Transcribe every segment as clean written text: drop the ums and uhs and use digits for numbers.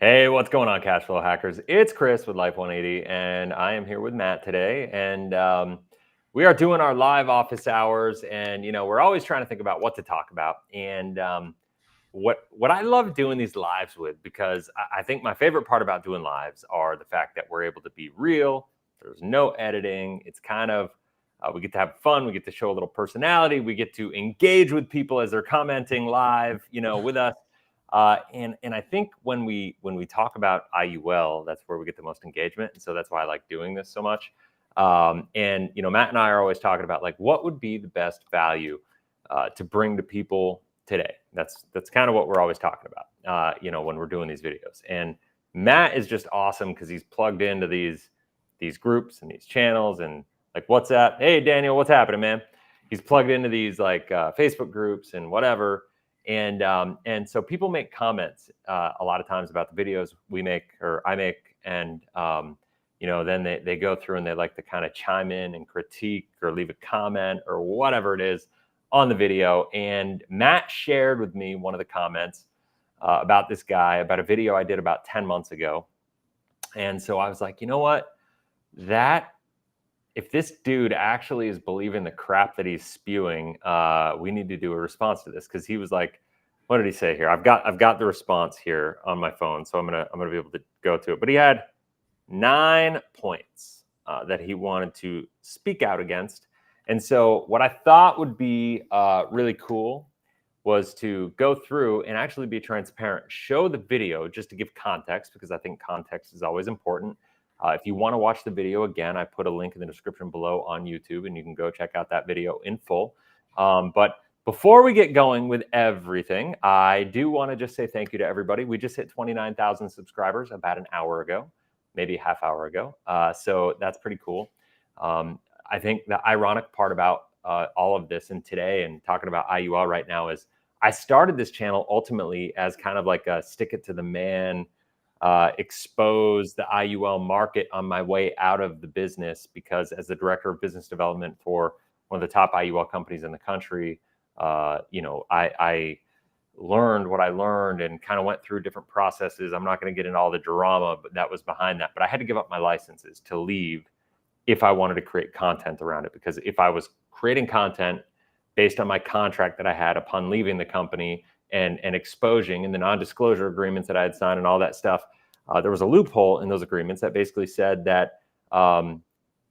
Hey, what's going on, Cashflow hackers? It's Chris with Life 180, and I am here with Matt today. And we are doing our live office hours, and we're always trying to think about what to talk about. And what I love doing these lives with, because I think my favorite part about doing lives are the fact that we're able to be real. There's no editing. It's kind of we get to have fun. We get to show a little personality. We get to engage with people as they're commenting live, with us. And I think when we talk about IUL, that's where we get the most engagement, and so that's why I like doing this so much. And Matt and I are always talking about like what would be the best value to bring to people today. That's kind of what we're always talking about. When we're doing these videos. And Matt is just awesome because he's plugged into these groups and these channels and like WhatsApp. Hey Daniel, what's happening, man? He's plugged into these like Facebook groups and whatever. And so people make comments a lot of times about the videos we make or I make, and then they go through and they like to kind of chime in and critique or leave a comment or whatever it is on the video. And Matt shared with me one of the comments about this guy, about a video I did about 10 months ago. And so I was like, you know what, if this dude actually is believing the crap that he's spewing, we need to do a response to this. Because he was like, what did he say here? I've got the response here on my phone, so I'm gonna be able to go to it. But he had 9 points that he wanted to speak out against. And so what I thought would be really cool was to go through and actually be transparent, show the video just to give context, because I think context is always important. If you want to watch the video again, I put a link in the description below on YouTube, and you can go check out that video in full. But before we get going with everything, I do want to just say thank you to everybody. We just hit 29,000 subscribers about an hour ago, maybe a half hour ago. So that's pretty cool. I think the ironic part about all of this and today and talking about IUL right now is I started this channel ultimately as kind of like a stick it to the man, expose the IUL market on my way out of the business, because as the director of business development for one of the top IUL companies in the country, I learned what I learned and kind of went through different processes. I'm not going to get into all the drama, but that was behind that. But I had to give up my licenses to leave if I wanted to create content around it, because if I was creating content based on my contract that I had upon leaving the company and exposing in the non-disclosure agreements that I had signed and all that stuff, there was a loophole in those agreements that basically said that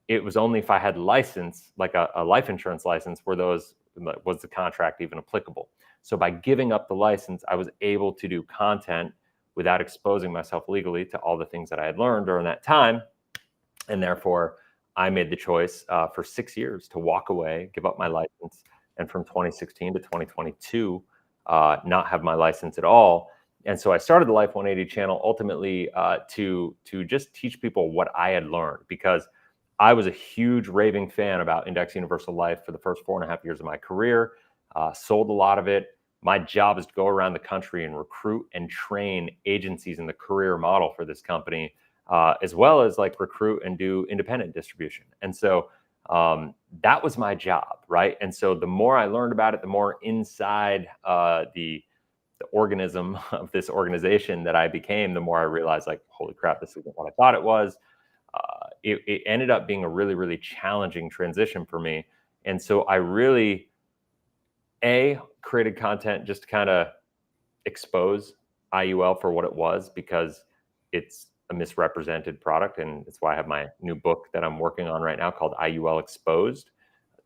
it was only if I had license, like a life insurance license, was the contract even applicable. So by giving up the license, I was able to do content without exposing myself legally to all the things that I had learned during that time. And therefore, I made the choice for 6 years to walk away, give up my license, and from 2016 to 2022, not have my license at all. And so I started the Life 180 channel ultimately to just teach people what I had learned, because I was a huge raving fan about Index Universal Life for the first 4.5 years of my career, sold a lot of it. My job is to go around the country and recruit and train agencies in the career model for this company, as well as like recruit and do independent distribution. And so that was my job, right? And so the more I learned about it, the more inside the organism of this organization that I became, the more I realized like, holy crap, this isn't what I thought it was. It ended up being a really, really challenging transition for me. And so I really, created content just to kind of expose IUL for what it was, because it's a misrepresented product. And it's why I have my new book that I'm working on right now called IUL Exposed: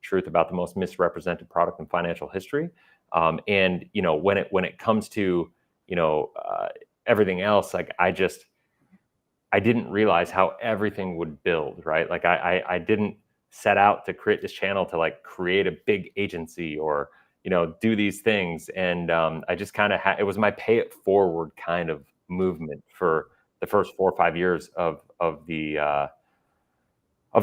Truth About the Most Misrepresented Product in Financial History. And, when it comes to, everything else, like I didn't realize how everything would build, right? Like I didn't set out to create this channel to like create a big agency or, do these things. And I just kind of it was my pay it forward kind of movement for the first 4 or 5 years of the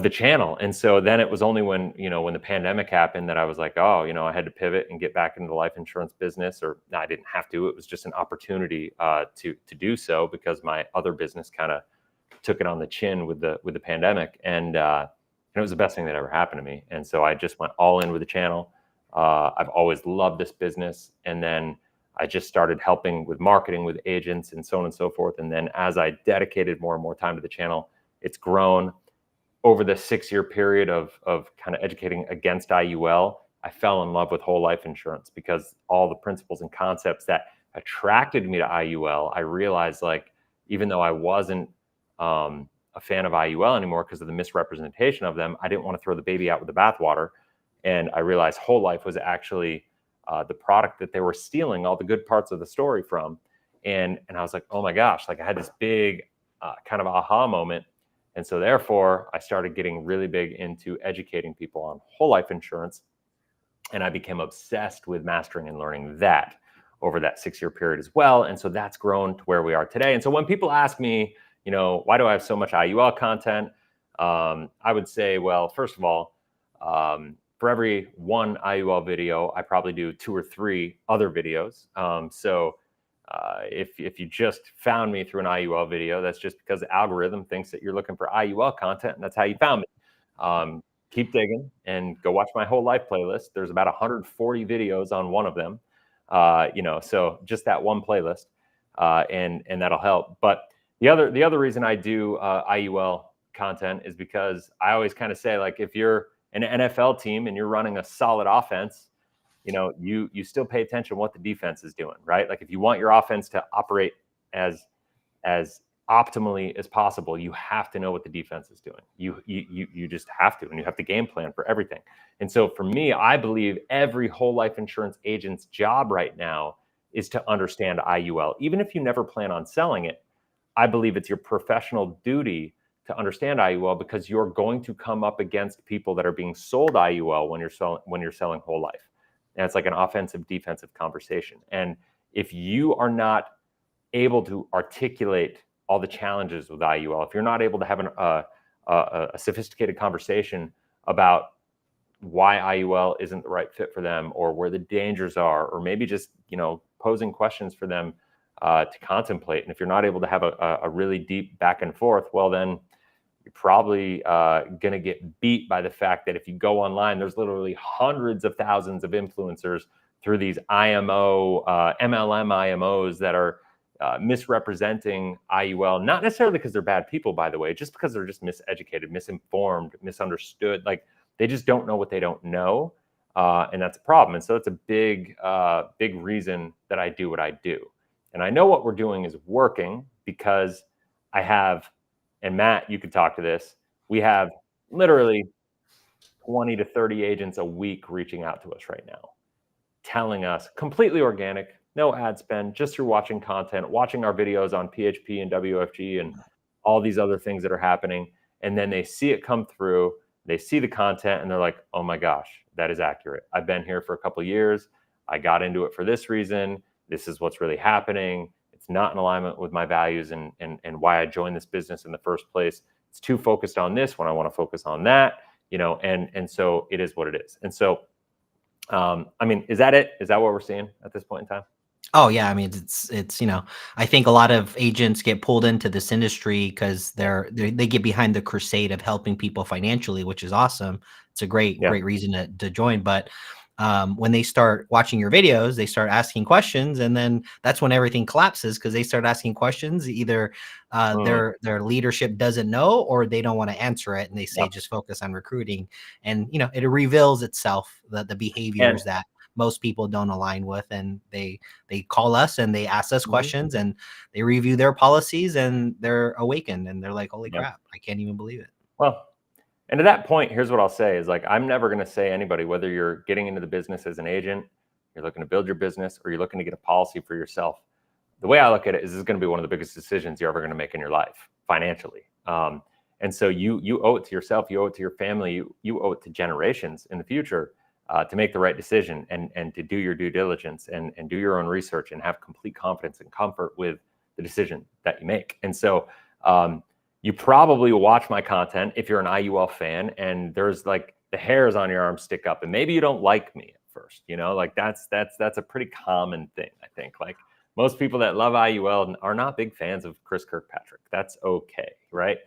channel. And so then it was only when the pandemic happened that I was like, oh, I had to pivot and get back into the life insurance business. Or no, I didn't have to. It was just an opportunity to do so, because my other business kind of took it on the chin with the pandemic, and it was the best thing that ever happened to me. And so I just went all in with the channel. I've always loved this business, and then I just started helping with marketing with agents and so on and so forth. And then as I dedicated more and more time to the channel, it's grown. Over the 6-year period of kind of educating against IUL, I fell in love with whole life insurance because all the principles and concepts that attracted me to IUL, I realized, like, even though I wasn't a fan of IUL anymore because of the misrepresentation of them, I didn't want to throw the baby out with the bathwater. And I realized whole life was actually the product that they were stealing all the good parts of the story from. And I was like, oh my gosh, like I had this big kind of aha moment. And so therefore, I started getting really big into educating people on whole life insurance. And I became obsessed with mastering and learning that over that 6-year period as well. And so that's grown to where we are today. And so when people ask me, why do I have so much IUL content? I would say, well, first of all, for every one IUL video, I probably do 2 or 3 other videos. If you just found me through an IUL video, that's just because the algorithm thinks that you're looking for IUL content, and that's how you found me. Keep digging and go watch my whole life playlist. There's about 140 videos on one of them, so just that one playlist, and that'll help. But the other reason I do IUL content is because I always kind of say, like, if you're an NFL team and you're running a solid offense, you still pay attention to what the defense is doing, right? Like, if you want your offense to operate as optimally as possible, you have to know what the defense is doing. You just have to, and you have to game plan for everything. And so for me, I believe every whole life insurance agent's job right now is to understand IUL. Even if you never plan on selling it, I believe it's your professional duty to understand IUL, because you're going to come up against people that are being sold IUL when you're selling whole life. And it's like an offensive defensive conversation. And if you are not able to articulate all the challenges with IUL, if you're not able to have a sophisticated conversation about why IUL isn't the right fit for them, or where the dangers are, or maybe just posing questions for them to contemplate, and if you're not able to have a really deep back and forth, well, then you're probably going to get beat by the fact that if you go online, there's literally hundreds of thousands of influencers through these MLM IMOs that are misrepresenting IUL, not necessarily because they're bad people, by the way, just because they're just miseducated, misinformed, misunderstood. Like, they just don't know what they don't know. And that's a problem. And so it's a big reason that I do what I do. And I know what we're doing is working because I have, and Matt, you could talk to this, we have literally 20 to 30 agents a week reaching out to us right now, telling us, completely organic, no ad spend, just through watching content, watching our videos on PHP and WFG and all these other things that are happening. And then they see it come through, they see the content, and they're like, oh my gosh, that is accurate. I've been here for a couple of years. I got into it for this reason. This is what's really happening. It's not in alignment with my values and why I joined this business in the first place. It's too focused on this when I want to focus on that, and so it is what it is. And so, is that it? Is that what we're seeing at this point in time? Oh yeah, I mean, it's I think a lot of agents get pulled into this industry because they get behind the crusade of helping people financially, which is awesome. It's a great reason to join. But when they start watching your videos, they start asking questions, and then that's when everything collapses, because they start asking questions. Either their leadership doesn't know, or they don't want to answer it, and they say just focus on recruiting, and it reveals itself, the behaviors that most people don't align with, and they call us and they ask us questions, and they review their policies, and they're awakened, and they're like, holy crap, I can't even believe it. Well, and to that point, here's what I'll say is, like, I'm never going to say anybody, whether you're getting into the business as an agent, you're looking to build your business, or you're looking to get a policy for yourself. The way I look at it is, this is going to be one of the biggest decisions you're ever going to make in your life financially. And so you owe it to yourself, you owe it to your family, you owe it to generations in the future to make the right decision, and to do your due diligence, and do your own research, and have complete confidence and comfort with the decision that you make. And so you probably watch my content if you're an IUL fan, and there's like the hairs on your arm stick up, and maybe you don't like me at first, like that's a pretty common thing. I think, like, most people that love IUL are not big fans of Chris Kirkpatrick. That's okay, right?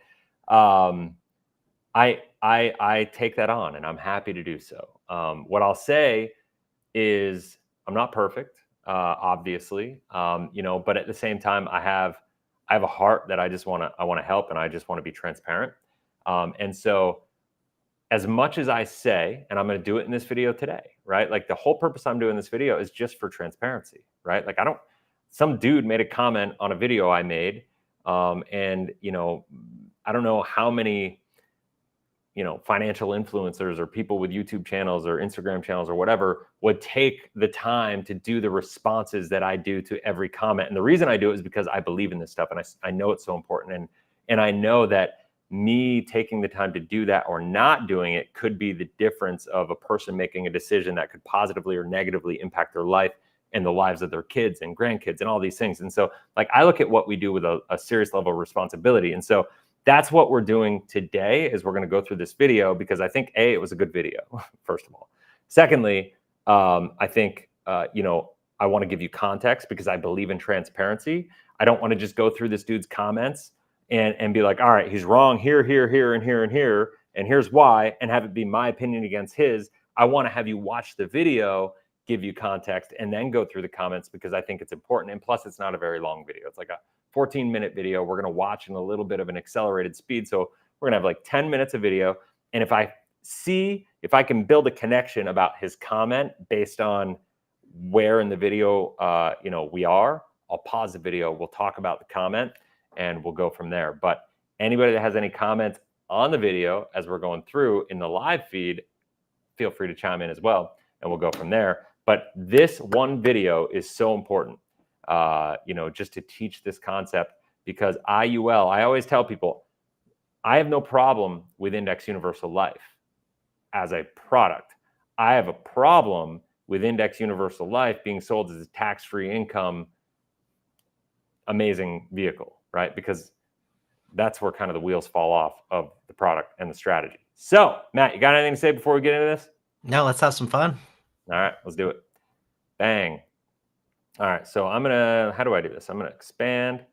I take that on, and I'm happy to do so. What I'll say is, I'm not perfect. obviously, but at the same time, I have a heart that I want to help, and I just want to be transparent. And so as much as I say, and I'm going to do it in this video today, right? Like the whole purpose I'm doing this video is just for transparency, right? Like some dude made a comment on a video I made. And I don't know how many, financial influencers or people with YouTube channels or Instagram channels or whatever would take the time to do the responses that I do to every comment. And the reason I do it is because I believe in this stuff, and I know it's so important. And I know that me taking the time to do that or not doing it could be the difference of a person making a decision that could positively or negatively impact their life and the lives of their kids and grandkids and all these things. And so like I look at what we do with a serious level of responsibility. And so that's what we're doing today, is we're going to go through this video because I think it was a good video, first of all. Secondly, I think, I want to give you context because I believe in transparency. I don't want to just go through this dude's comments and be like, all right, he's wrong here, here, here, and here, and here, and here's why, and have it be my opinion against his. I want to have you watch the video, give you context, and then go through the comments because I think it's important. And plus, it's not a very long video. It's like a 14-minute video. We're going to watch in a little bit of an accelerated speed. So we're going to have like 10 minutes of video. And if I can build a connection about his comment based on where in the video, we are, I'll pause the video. We'll talk about the comment and we'll go from there. But anybody that has any comments on the video as we're going through in the live feed, feel free to chime in as well, and we'll go from there. But this one video is so important, just to teach this concept, because IUL, I always tell people, I have no problem with Index Universal Life as a product. I have a problem with Index Universal Life being sold as a tax-free income, amazing vehicle, right? Because that's where kind of the wheels fall off of the product and the strategy. So, Matt, you got anything to say before we get into this? No, let's have some fun. All right, let's do it. Bang. All right, so how do I do this? I'm going to expand,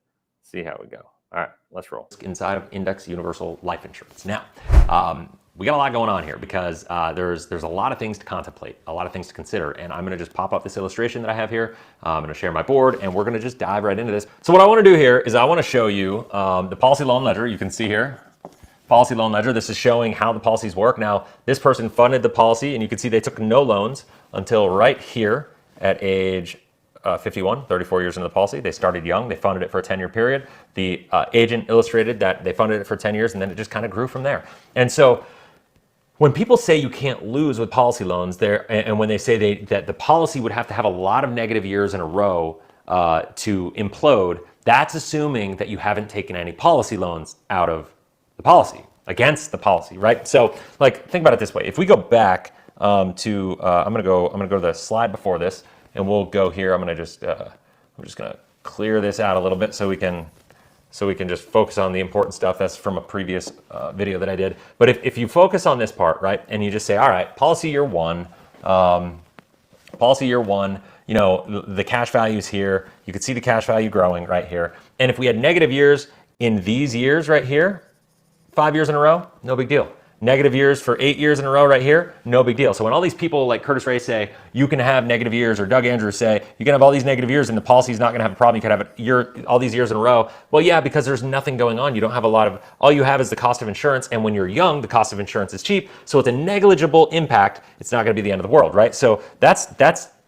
see how we go. All right, let's roll. Inside of Index Universal Life Insurance. Now, we got a lot going on here because there's a lot of things to contemplate, a lot of things to consider, and I'm going to just pop up this illustration that I have here. I'm going to share my board, and we're going to just dive right into this. So what I want to do here is I want to show you the policy loan ledger. You can see here, policy loan ledger. This is showing how the policies work. Now, this person funded the policy, and you can see they took no loans until right here at age 51, 34 years into the policy. They started young. They funded it for a 10-year period. The agent illustrated that they funded it for 10 years, and then it just kind of grew from there. And so when people say you can't lose with policy loans, and when they say that the policy would have to have a lot of negative years in a row to implode, that's assuming that you haven't taken any policy loans out of the policy, against the policy, right? So like, think about it this way. If we go back I'm gonna go to the slide before this, and we'll go here. I'm just gonna clear this out a little bit so we can just focus on the important stuff that's from a previous video that I did. But if you focus on this part, right, and you just say, all right, policy year one, the cash value is here. You can see the cash value growing right here. And if we had negative years in these years right here, 5 years in a row, no big deal. Negative years for 8 years in a row right here, no big deal. So when all these people like Curtis Ray say, you can have negative years, or Doug Andrews say, you can have all these negative years and the policy's not gonna have a problem, you can have it all these years in a row. Well, yeah, because there's nothing going on. You don't have all you have is the cost of insurance, and when you're young, the cost of insurance is cheap, so it's a negligible impact. It's not gonna be the end of the world, right? So that's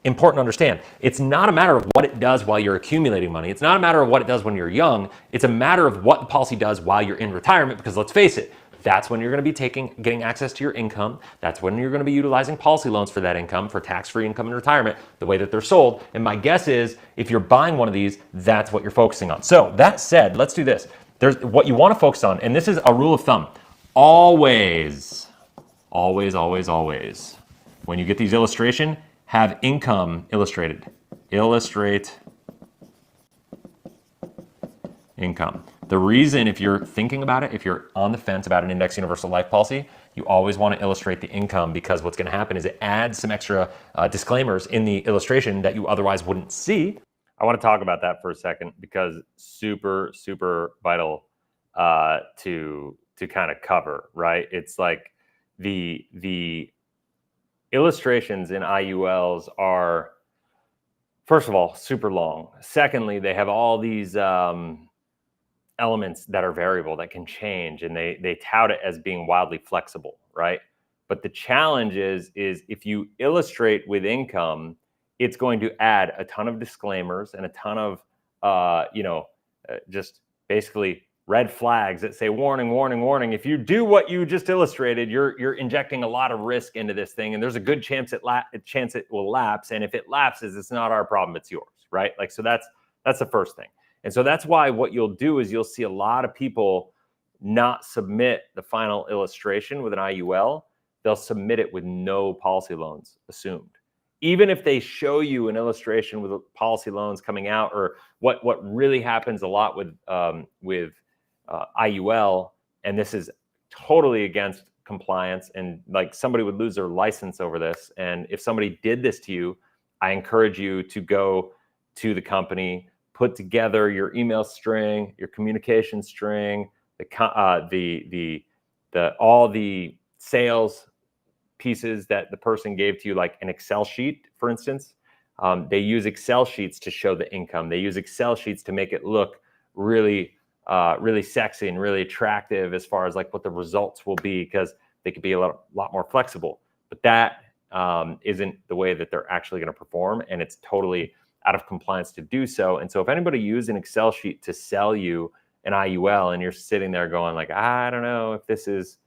important to understand. It's not a matter of what it does while you're accumulating money. It's not a matter of what it does when you're young. It's a matter of what the policy does while you're in retirement, because let's face it, that's when you're going to be getting access to your income. That's when you're going to be utilizing policy loans for that income, for tax-free income in retirement, the way that they're sold. And my guess is, if you're buying one of these, that's what you're focusing on. So that said, let's do this. There's what you want to focus on, and this is a rule of thumb. Always, always, always, always, when you get these illustration, have income illustrated. Illustrate income. The reason, if you're thinking about it, if you're on the fence about an Index Universal Life policy, you always want to illustrate the income, because what's going to happen is it adds some extra disclaimers in the illustration that you otherwise wouldn't see. I want to talk about that for a second, because super, super vital to kind of cover, right? It's like the illustrations in IULs are first of all, super long. Secondly, they have all these elements that are variable that can change, and they tout it as being wildly flexible, right? But the challenge is if you illustrate with income, it's going to add a ton of disclaimers and a ton of just basically red flags that say warning, warning, warning. If you do what you just illustrated, you're injecting a lot of risk into this thing, and there's a good chance it will lapse. And if it lapses, it's not our problem, it's yours, right? Like, so that's the first thing. And so that's why what you'll do is you'll see a lot of people not submit the final illustration with an IUL. They'll submit it with no policy loans assumed. Even if they show you an illustration with policy loans coming out, or what really happens a lot with IUL, and this is totally against compliance, and like somebody would lose their license over this. And if somebody did this to you, I encourage you to go to the company, put together your email string, your communication string, all the sales pieces that the person gave to you, like an Excel sheet, for instance. They use Excel sheets to show the income. They use Excel sheets to make it look really, really sexy and really attractive as far as like what the results will be, because they could be a lot more flexible. But that isn't the way that they're actually going to perform, and it's totally out of compliance to do so. And so if anybody used an Excel sheet to sell you an IUL and you're sitting there going like, I don't know if this is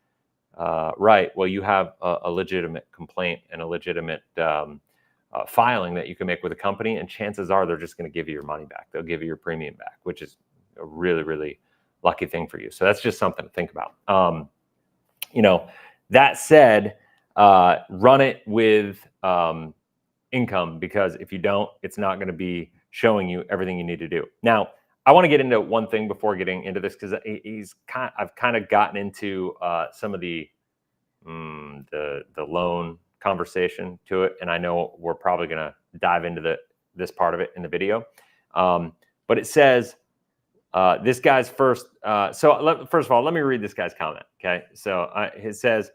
right, well, you have a legitimate complaint and a legitimate filing that you can make with a company, and chances are they're just going to give you your money back. They'll give you your premium back, which is a really, really lucky thing for you. So that's just something to think about. That said, run it with income, because if you don't, it's not going to be showing you everything you need to do. Now, I want to get into one thing before getting into this, because I've kind of gotten into some of the loan conversation to it, and I know we're probably going to dive into this part of it in the video. But it says this guy's first. First of all, let me read this guy's comment. Okay, so it says,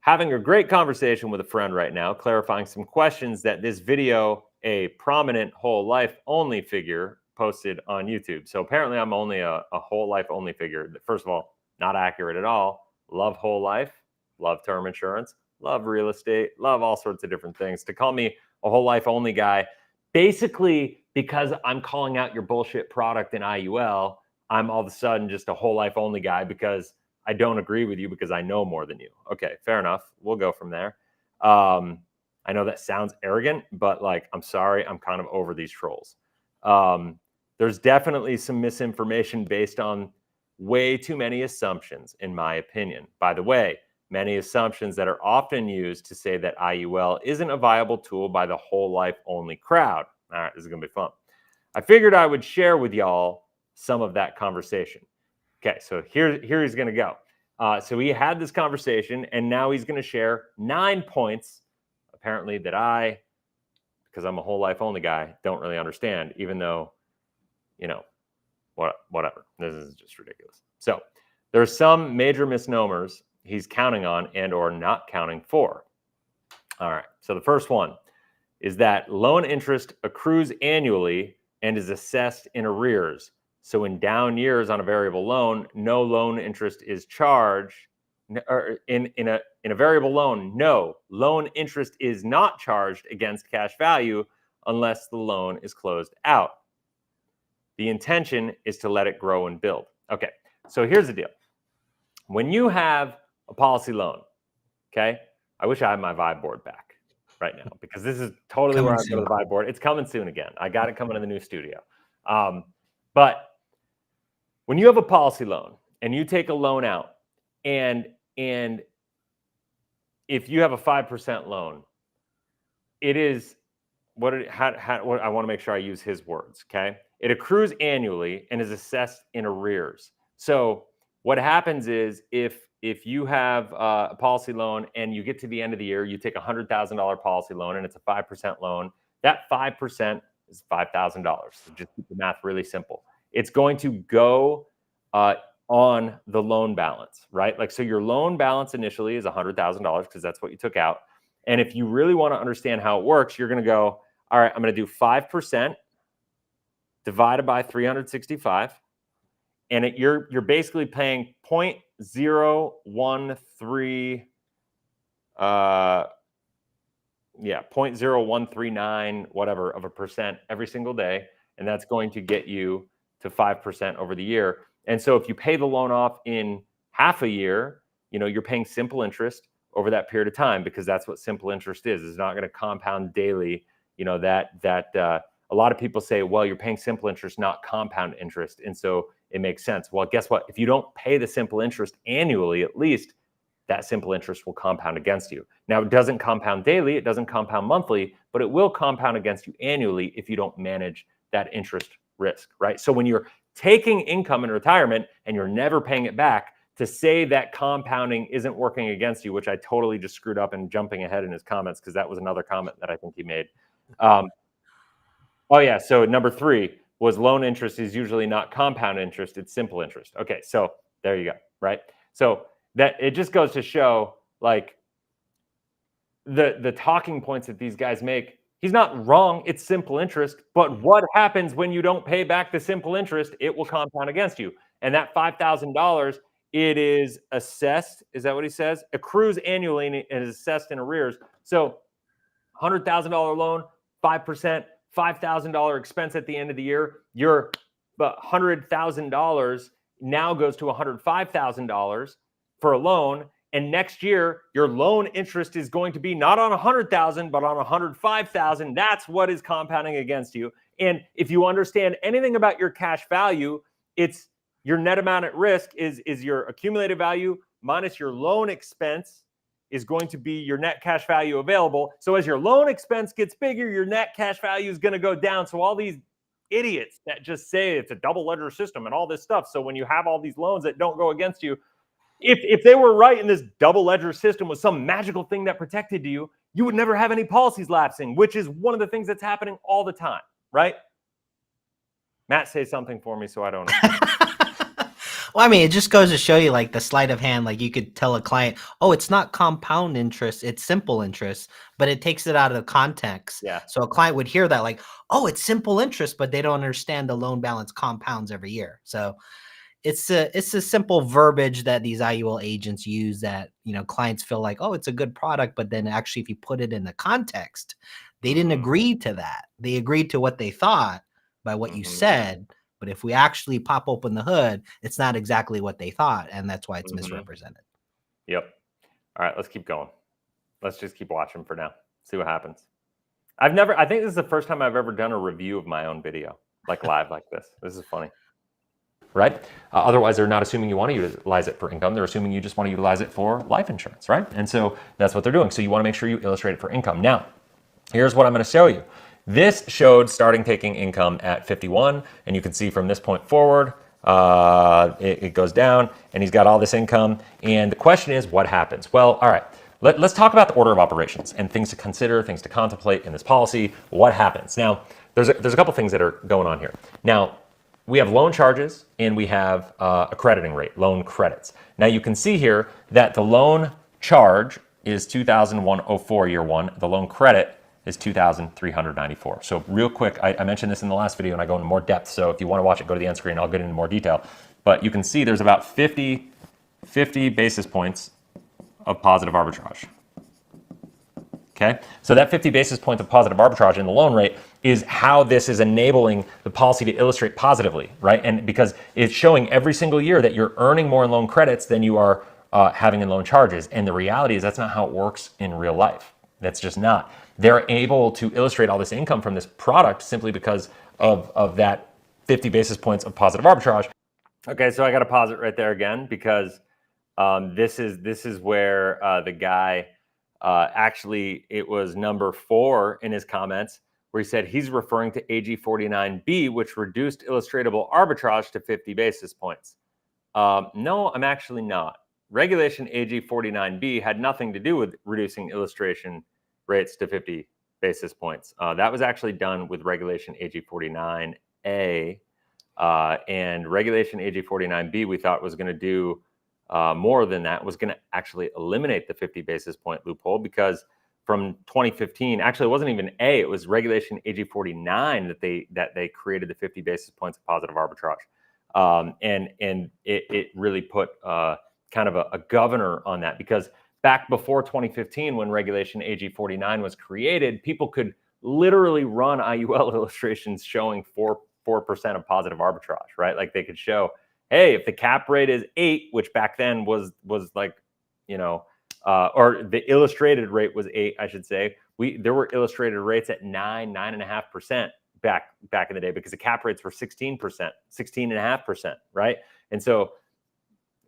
having a great conversation with a friend right now, clarifying some questions that this video, a prominent whole life only figure, posted on YouTube. So apparently I'm only a whole life only figure. First of all, not accurate at all. Love whole life, love term insurance, love real estate, love all sorts of different things. To call me a whole life only guy, basically because I'm calling out your bullshit product in IUL, I'm all of a sudden just a whole life only guy because I don't agree with you because I know more than you. Okay, fair enough. We'll go from there. I know that sounds arrogant, but like, I'm sorry, I'm kind of over these trolls. There's definitely some misinformation based on way too many assumptions, in my opinion. By the way, many assumptions that are often used to say that IUL isn't a viable tool by the whole life only crowd. All right, this is gonna be fun. I figured I would share with y'all some of that conversation. Okay, so here he's gonna go. So he had this conversation, and now he's gonna share 9 points, apparently, that I, because I'm a whole life only guy, don't really understand, even though, whatever. This is just ridiculous. So there's some major misnomers he's counting on and or not counting for. All right, so the first one is that loan interest accrues annually and is assessed in arrears. So in down years on a variable loan, no loan interest is charged. Or in a variable loan, no loan interest is not charged against cash value unless the loan is closed out. The intention is to let it grow and build. Okay, so here's the deal. When you have a policy loan, okay, I wish I had my Vibe board back right now, because this is totally where I'm going to the Vibe board. It's coming soon again. I got it coming in the new studio. But when you have a policy loan and you take a loan out, and if you have a 5% loan, it is what I want to make sure I use his words. Okay, it accrues annually and is assessed in arrears. So what happens is if you have a policy loan and you get to the end of the year, you take a $100,000 policy loan and it's a 5% loan. That 5% is $5,000. So just keep the math really simple. It's going to go on the loan balance, right? Like, so your loan balance initially is $100,000 because that's what you took out. And if you really want to understand how it works, you're going to go, all right, I'm going to do 5% divided by 365. And you're basically paying 0.013, 0.0139 whatever of a percent every single day, and that's going to get you to 5% over the year. And so if you pay the loan off in half a year, you're paying simple interest over that period of time, because that's what simple interest is. It's not going to compound daily. A lot of people say, well, you're paying simple interest, not compound interest, and so it makes sense. Well, guess what? If you don't pay the simple interest annually, at least, that simple interest will compound against you. Now, it doesn't compound daily, it doesn't compound monthly, but it will compound against you annually if you don't manage that interest risk, right? So when you're taking income in retirement and you're never paying it back, to say that compounding isn't working against you, which I totally just screwed up and jumping ahead in his comments, because that was another comment that I think he made. Oh yeah, so number 3 was loan interest is usually not compound interest, it's simple interest. Okay, so there you go, right? So that it just goes to show, like, the talking points that these guys make, he's not wrong, it's simple interest, but what happens when you don't pay back the simple interest? It will compound against you. And that $5,000, it is assessed, is that what he says? Accrues annually and is assessed in arrears. So $100,000 loan, 5%, $5,000 expense at the end of the year, your $100,000 now goes to $105,000 for a loan. And next year, your loan interest is going to be not on $100,000, but on $105,000. That's what is compounding against you. And if you understand anything about your cash value, it's your net amount at risk is your accumulated value minus your loan expense is going to be your net cash value available. So as your loan expense gets bigger, your net cash value is going to go down. So all these idiots that just say it's a double ledger system and all this stuff. So when you have all these loans that don't go against you, if they were right and this double ledger system was some magical thing that protected you, you would never have any policies lapsing, which is one of the things that's happening all the time, right? Matt, say something for me so I don't know. Well, I mean, it just goes to show you, like, the sleight of hand. Like, you could tell a client, oh, it's not compound interest, it's simple interest, but it takes it out of the context. Yeah. So a client would hear that, like, oh, it's simple interest, but they don't understand the loan balance compounds every year. So it's a simple verbiage that these IUL agents use that, clients feel like, oh, it's a good product. But then actually, if you put it in the context, they didn't agree to that. They agreed to what they thought by what you said. But if we actually pop open the hood, it's not exactly what they thought. And that's why it's misrepresented. Yep. All right, let's keep going. Let's just keep watching for now. See what happens. I think this is the first time I've ever done a review of my own video, like live like this. This is funny. Right? Otherwise, they're not assuming you want to utilize it for income. They're assuming you just want to utilize it for life insurance, right? And so that's what they're doing. So you want to make sure you illustrate it for income. Now, here's what I'm going to show you. This showed starting taking income at 51, and you can see from this point forward, it goes down, and he's got all this income. And the question is, what happens? Well, all right, let's talk about the order of operations and things to consider, things to contemplate in this policy. What happens? Now, there's a couple things that are going on here. Now, we have loan charges and we have a crediting rate, loan credits. Now you can see here that the loan charge is $2,104 year one. The loan credit is $2,394. So real quick, I mentioned this in the last video and I go into more depth. So if you want to watch it, go to the end screen. I'll get into more detail. But you can see there's about 50 basis points of positive arbitrage. Okay, so that 50 basis points of positive arbitrage in the loan rate is how this is enabling the policy to illustrate positively, right? And because it's showing every single year that you're earning more in loan credits than you are having in loan charges. And the reality is that's not how it works in real life. That's just not. They're able to illustrate all this income from this product simply because of that 50 basis points of positive arbitrage. Okay, so I got to pause it right there again because this is where the guy actually, it was number 4 in his comments where he said he's referring to AG 49B, which reduced illustratable arbitrage to 50 basis points. No, I'm actually not. Regulation AG 49B had nothing to do with reducing illustration rates to 50 basis points. That was actually done with Regulation AG 49A. And Regulation AG 49B, we thought was going to do more than that, was going to actually eliminate the 50 basis point loophole, because from 2015. Actually, it wasn't even A, it was Regulation AG 49 that they created the 50 basis points of positive arbitrage. And it really put kind of a governor on that, because back before 2015, when Regulation AG 49 was created, people could literally run IUL illustrations showing 4% of positive arbitrage, right? Like they could show, hey, if the cap rate is 8, which back then was like, or the illustrated rate was 8, I should say. There were illustrated rates at 9.5% back in the day, because the cap rates were 16%, 16.5%, right? And so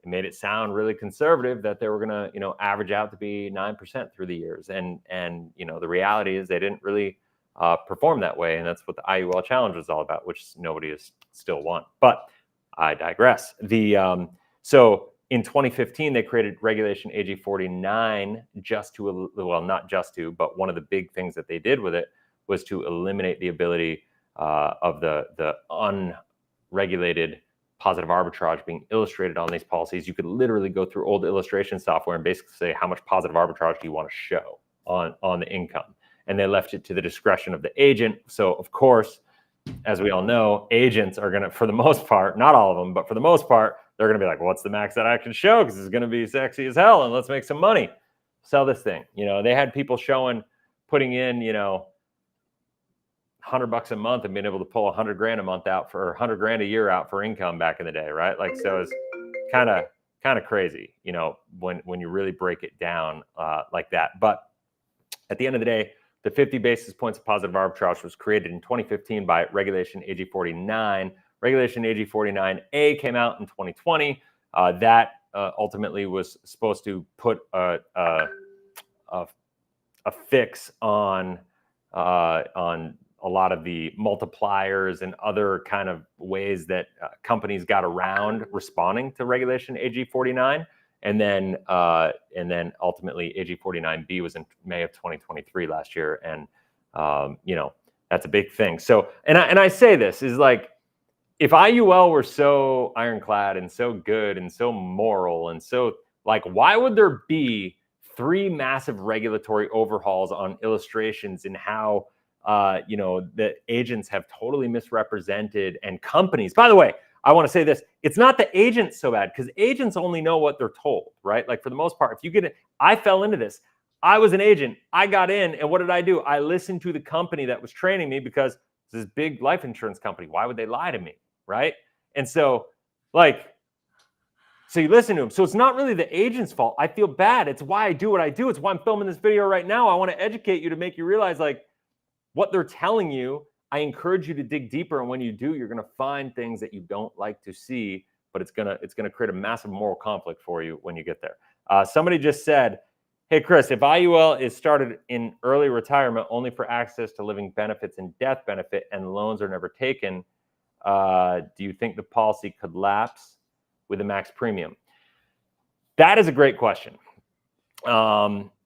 it made it sound really conservative that they were going to, average out to be 9% through the years. And the reality is they didn't really perform that way. And that's what the IUL challenge was all about, which nobody has still won. But I digress. So in 2015, they created Regulation AG 49 not just to, but one of the big things that they did with it was to eliminate the ability of the unregulated positive arbitrage being illustrated on these policies. You could literally go through old illustration software and basically say, how much positive arbitrage do you want to show on the income? And they left it to the discretion of the agent. So of course, as we all know, agents are going to, for the most part, not all of them, but for the most part, they're going to be like, what's the max that I can show? Because it's going to be sexy as hell, and let's make some money. Sell this thing. They had people putting in, $100 a month and being able to pull $100,000 a month out for $100,000 a year out for income back in the day, right? Like, so it's kind of crazy, when you really break it down like that. But at the end of the day, the 50 basis points of positive arbitrage was created in 2015 by Regulation AG 49. Regulation AG 49A came out in 2020. That ultimately was supposed to put a fix on a lot of the multipliers and other kind of ways that companies got around responding to Regulation AG 49. And then ultimately AG 49B was in May of 2023 last year. And, that's a big thing. So, and I say this is like, if IUL were so ironclad and so good and so moral and so, like, why would there be 3 massive regulatory overhauls on illustrations and how, the agents have totally misrepresented, and companies, by the way, I want to say this, it's not the agents so bad, because agents only know what they're told, right? Like, for the most part, if you get it, I fell into this. I was an agent. I got in, and what did I do? I listened to the company that was training me, because it's this big life insurance company. Why would they lie to me, right? And so, so you listen to them. So it's not really the agent's fault. I feel bad. It's why I do what I do. It's why I'm filming this video right now. I want to educate you to make you realize, like, what they're telling you. I encourage you to dig deeper, and when you do, you're going to find things that you don't like to see, but it's gonna create a massive moral conflict for you when you get there. Somebody just said, hey, Chris, if IUL is started in early retirement only for access to living benefits and death benefit, and loans are never taken, do you think the policy could lapse with a max premium? That is a great question.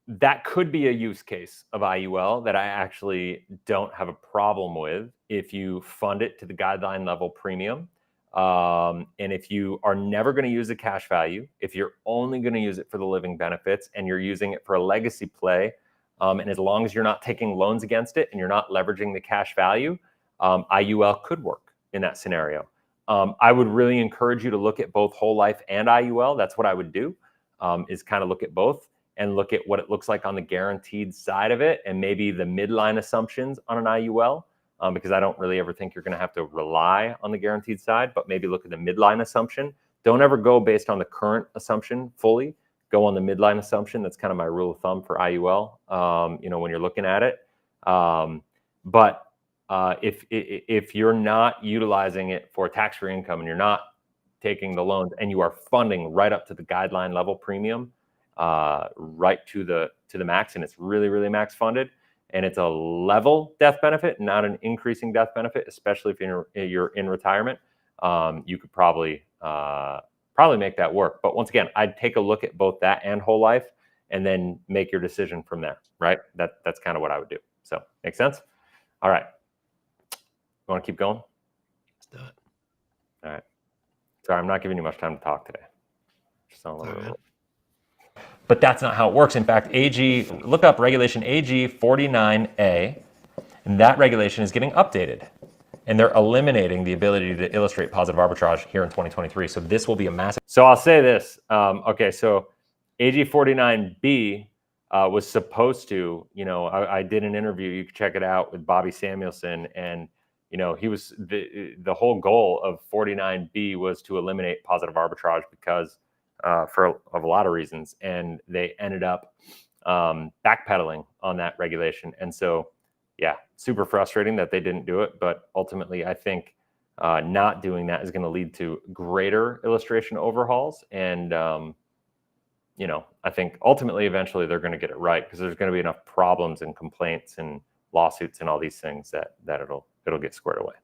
That could be a use case of IUL that I actually don't have a problem with if you fund it to the guideline level premium. And if you are never going to use the cash value, if you're only going to use it for the living benefits and you're using it for a legacy play, and as long as you're not taking loans against it and you're not leveraging the cash value, IUL could work in that scenario. I would really encourage you to look at both whole life and IUL. That's what I would do, is kind of look at both and look at what it looks like on the guaranteed side of it, and maybe the midline assumptions on an IUL, because I don't really ever think you're going to have to rely on the guaranteed side, but maybe look at the midline assumption. Don't ever go based on the current assumption fully. Go on the midline assumption. That's kind of my rule of thumb for IUL, when you're looking at it. But if you're not utilizing it for tax-free income and you're not taking the loans and you are funding right up to the guideline level premium, right to the max, and it's really, really max funded, and it's a level death benefit, not an increasing death benefit, especially if you're in retirement, you could probably make that work. But once again, I'd take a look at both that and whole life and then make your decision from there, right? That's kind of what I would do. So, make sense? All right. You want to keep going? Let's do it. All right. Sorry, I'm not giving you much time to talk today. Just a little bit. But that's not how it works. In fact, look up regulation AG 49A, and that regulation is getting updated. And they're eliminating the ability to illustrate positive arbitrage here in 2023. So this will be a massive. So I'll say this. Okay, so AG 49B was supposed to, I did an interview, you can check it out, with Bobby Samuelson, and he was the whole goal of 49B was to eliminate positive arbitrage because of a lot of reasons, and they ended up backpedaling on that regulation. And so, yeah, super frustrating that they didn't do it, but ultimately I think not doing that is going to lead to greater illustration overhauls, and I think ultimately, eventually, they're going to get it right, because there's going to be enough problems and complaints and lawsuits and all these things that it'll get squared away.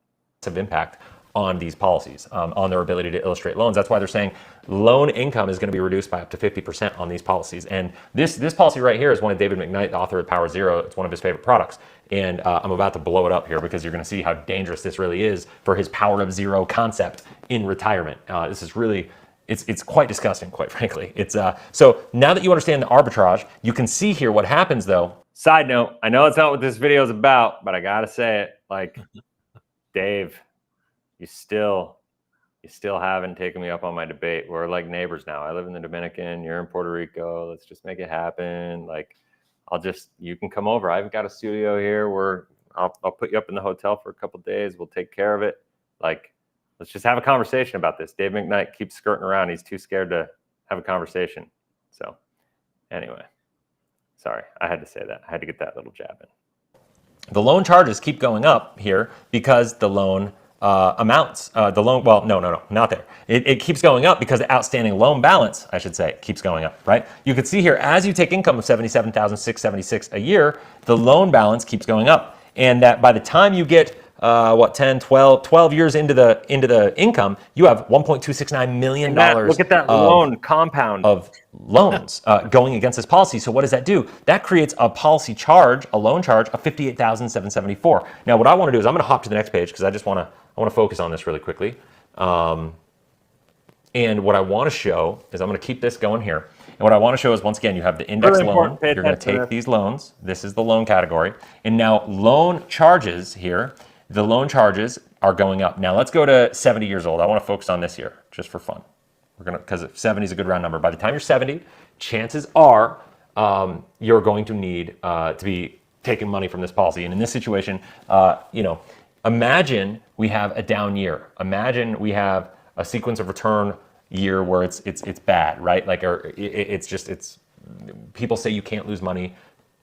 Of impact on these policies, on their ability to illustrate loans. That's why they're saying loan income is going to be reduced by up to 50% on these policies. And this policy right here is one of David McKnight, the author of Power Zero. It's one of his favorite products. And I'm about to blow it up here, because you're going to see how dangerous this really is for his Power of Zero concept in retirement. This is really, it's quite disgusting, quite frankly. So now that you understand the arbitrage, you can see here what happens though. Side note, I know it's not what this video is about, but I got to say it, like, Dave, you still haven't taken me up on my debate. We're like neighbors now. I live in the Dominican, you're in Puerto Rico. Let's just make it happen. Like, you can come over. I've got a studio here I'll put you up in the hotel for a couple of days. We'll take care of it. Like, let's just have a conversation about this. Dave McKnight keeps skirting around. He's too scared to have a conversation. So anyway, sorry, I had to say that. I had to get that little jab in. The loan charges keep going up here because the loan amounts, not there. It keeps going up because the outstanding loan balance, I should say, keeps going up, right? You can see here, as you take income of $77,676 a year, the loan balance keeps going up. And that by the time you get 12 years into the income, you have $1.269 million. Look at that loan compound of loans going against this policy. So what does that do? That creates a policy charge, a loan charge of $58,774. Now, what I want to do is I'm going to hop to the next page, because I want to focus on this really quickly. And what I want to show is, I'm going to keep this going here. And what I want to show is, once again, you have the index loan. You're going to take these loans. This is the loan category. And now loan charges here, the loan charges are going up. Now let's go to 70 years old. I want to focus on this here, just for fun. Because 70 is a good round number. By the time you're 70, chances are you're going to need to be taking money from this policy. And in this situation, imagine we have a down year. Imagine we have a sequence of return year where it's bad, right? Like, or it's people say you can't lose money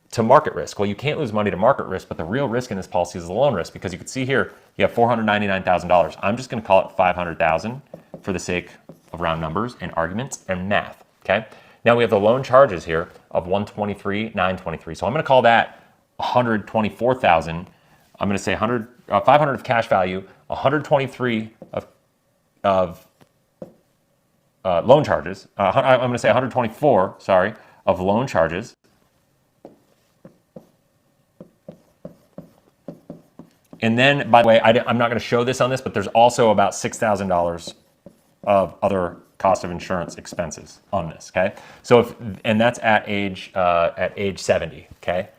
to market risk. Well, you can't lose money to market risk, but the real risk in this policy is the loan risk, because you can see here you have $499,000. I'm just going to call it $500,000 for the sake of round numbers and arguments and math. Okay. Now we have the loan charges here of $123,923. So I'm going to call that $124,000. I'm going to say 500 of cash value, 123 of loan charges. I'm going to say 124, sorry, of loan charges. And then, by the way, I'm not going to show this on this, but there's also about $6,000 of other cost of insurance expenses on this. Okay, so and that's at age 70. Okay.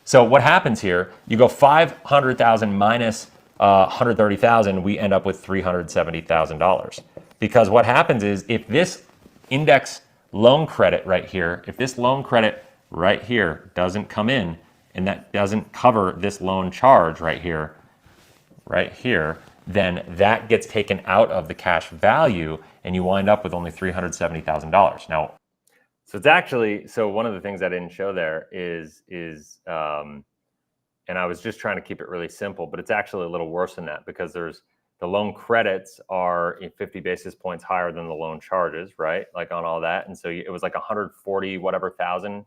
So what happens here? You go 500,000 minus 130,000, we end up with $370,000. Because what happens is, if this index loan credit right here, if this loan credit right here doesn't come in, and that doesn't cover this loan charge right here, then that gets taken out of the cash value, and you wind up with only $370,000. Now, so it's actually, so one of the things I didn't show there is and I was just trying to keep it really simple, but it's actually a little worse than that, because the loan credits are 50 basis points higher than the loan charges, right? Like, on all that. And so it was like 140 whatever thousand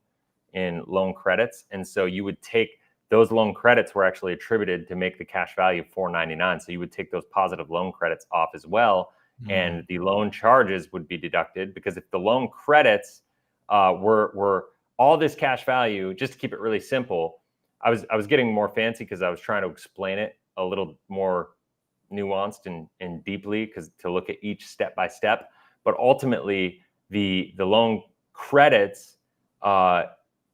in loan credits. And so you would take those loan credits were actually attributed to make the cash value $499. So you would take those positive loan credits off as well. And the loan charges would be deducted, because if the loan credits were all this cash value, just to keep it really simple, I was getting more fancy because I was trying to explain it a little more nuanced and deeply, because to look at each step by step. But ultimately, the loan credits,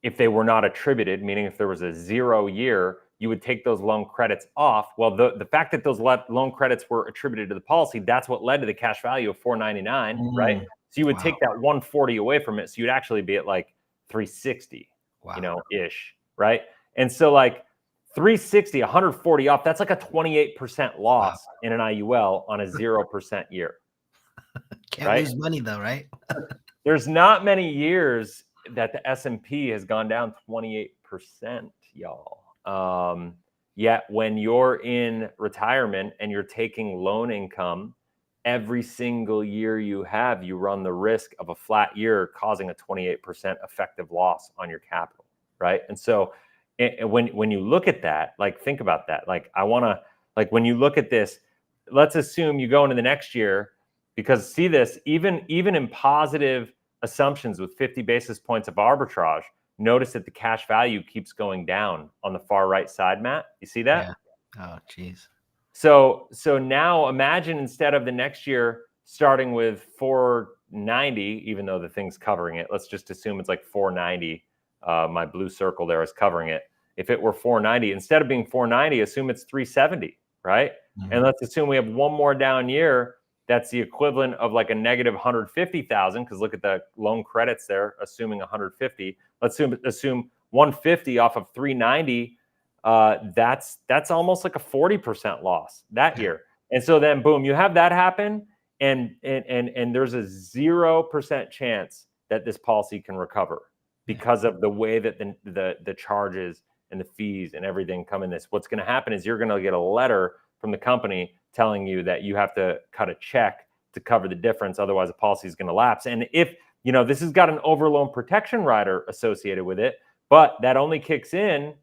if they were not attributed, meaning if there was a 0 year, you would take those loan credits off. Well, the fact that those loan credits were attributed to the policy, that's what led to the cash value of $499, right? So you would take that 140 away from it. So you'd actually be at like 360, ish, right? And so like 360, 140 off, that's like a 28% loss in an IUL on a 0% year. Can't lose money though, right? There's not many years that the S&P has gone down 28%, y'all. Yet when you're in retirement and you're taking loan income, every single year you run the risk of a flat year causing a 28% effective loss on your capital, right? And so when you look at that, like think about that. Like when you look at this, let's assume you go into the next year, because see this, even in positive assumptions with 50 basis points of arbitrage, notice that the cash value keeps going down on the far right side, Matt. You see that? Yeah. Oh, geez. So now imagine instead of the next year starting with 490, even though the thing's covering it, let's just assume it's like 490. My blue circle there is covering it. If it were 490, instead of being 490, assume it's 370, right? Mm-hmm. And let's assume we have one more down year. That's the equivalent of like a negative 150,000, because look at the loan credits there, assuming 150. Let's assume 150 off of 390. That's almost like a 40% loss that year. And so then boom, you have that happen, and there's a 0% chance that this policy can recover because of the way that the charges and the fees and everything come in this. What's going to happen is you're going to get a letter from the company telling you that you have to cut a check to cover the difference. Otherwise, the policy is going to lapse. And if, this has got an overloan protection rider associated with it, but that only kicks in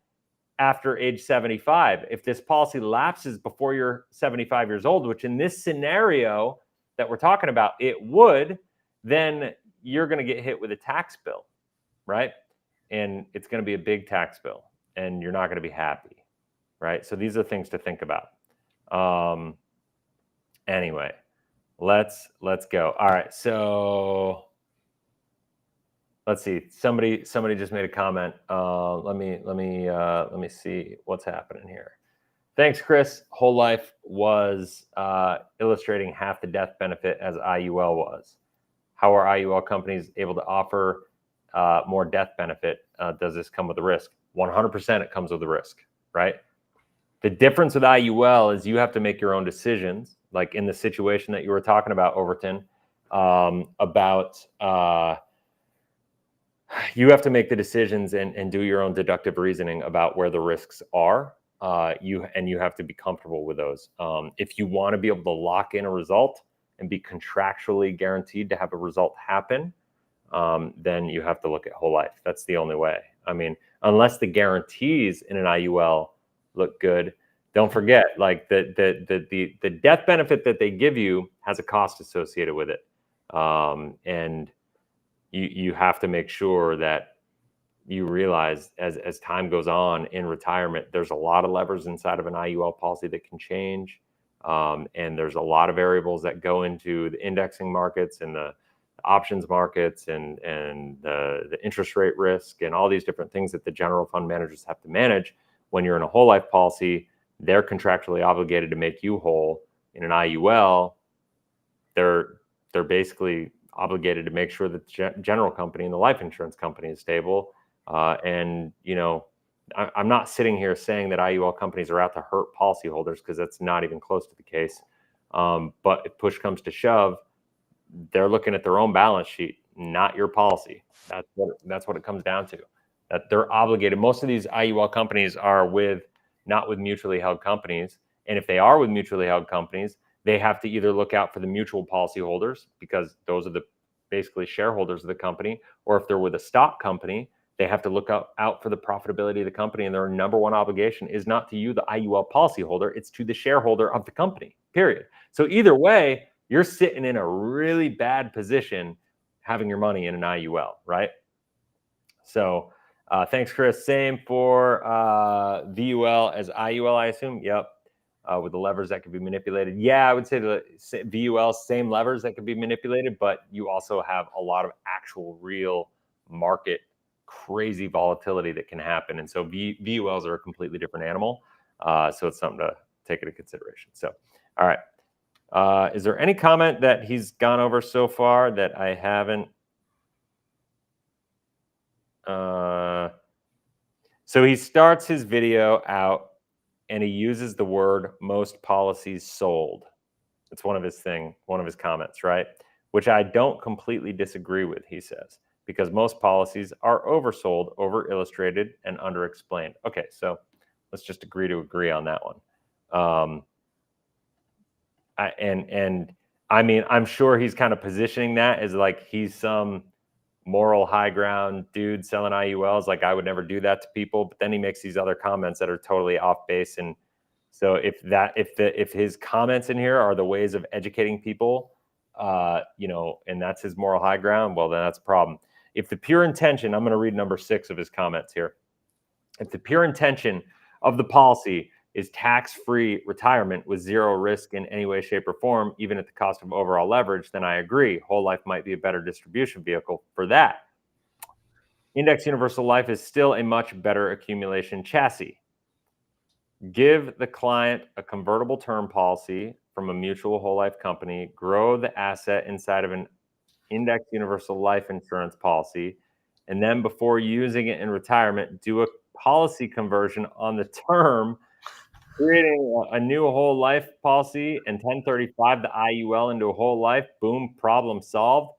after age 75. If this policy lapses before you're 75 years old, which in this scenario that we're talking about, it would, then you're going to get hit with a tax bill, right? And it's going to be a big tax bill, and you're not going to be happy, right? So these are things to think about. Anyway, let's go. All right. So let's see. Somebody just made a comment. Let me see what's happening here. Thanks, Chris. Whole life was illustrating half the death benefit as IUL was. How are IUL companies able to offer more death benefit? Does this come with a risk? 100% it comes with a risk, right? The difference with IUL is you have to make your own decisions, like in the situation that you were talking about, Overton, you have to make the decisions and do your own deductive reasoning about where the risks are. You have to be comfortable with those. If you want to be able to lock in a result and be contractually guaranteed to have a result happen, then you have to look at whole life. That's the only way. I mean, unless the guarantees in an IUL look good, don't forget, like the death benefit that they give you has a cost associated with it, and you have to make sure that you realize as time goes on in retirement, there's a lot of levers inside of an IUL policy that can change, and there's a lot of variables that go into the indexing markets and the options markets and the interest rate risk and all these different things that the general fund managers have to manage. When you're in a whole life policy, they're contractually obligated to make you whole. In an IUL, they're basically obligated to make sure that the general company and the life insurance company is stable. And I'm not sitting here saying that IUL companies are out to hurt policyholders, because that's not even close to the case. But if push comes to shove, they're looking at their own balance sheet, not your policy. That's what it comes down to. That they're obligated. Most of these IUL companies are not with mutually held companies. And if they are with mutually held companies, they have to either look out for the mutual policyholders, because those are the basically shareholders of the company, or if they're with a stock company, they have to look out for the profitability of the company. And their number one obligation is not to you, the IUL policyholder, it's to the shareholder of the company, period. So either way, you're sitting in a really bad position having your money in an IUL, right? So thanks, Chris. Same for VUL as IUL, I assume. Yep. with the levers that can be manipulated. Yeah, I would say the VUL, same levers that can be manipulated, but you also have a lot of actual real market crazy volatility that can happen. And so VULs are a completely different animal. So it's something to take into consideration. So, all right. Is there any comment that he's gone over so far that I haven't? So he starts his video out and he uses the word most policies sold. It's one of his comments, right? Which I don't completely disagree with, he says, because most policies are oversold, over illustrated, and underexplained. Okay, so let's just agree to agree on that one. I mean, I'm sure he's kind of positioning that as like he's some moral high ground dude selling IULs. Like I would never do that to people, but then he makes these other comments that are totally off base. And so if his comments in here are the ways of educating people, and that's his moral high ground, well, then that's a problem. If the pure intention, I'm going to read number 6 of his comments here. If the pure intention of the policy is tax-free retirement with zero risk in any way, shape, or form, even at the cost of overall leverage, then I agree. Whole life might be a better distribution vehicle for that. Index universal life is still a much better accumulation chassis. Give the client a convertible term policy from a mutual whole life company, grow the asset inside of an index universal life insurance policy, and then before using it in retirement, do a policy conversion on the term, creating a new whole life policy and 1035 the IUL into a whole life. Boom, problem solved.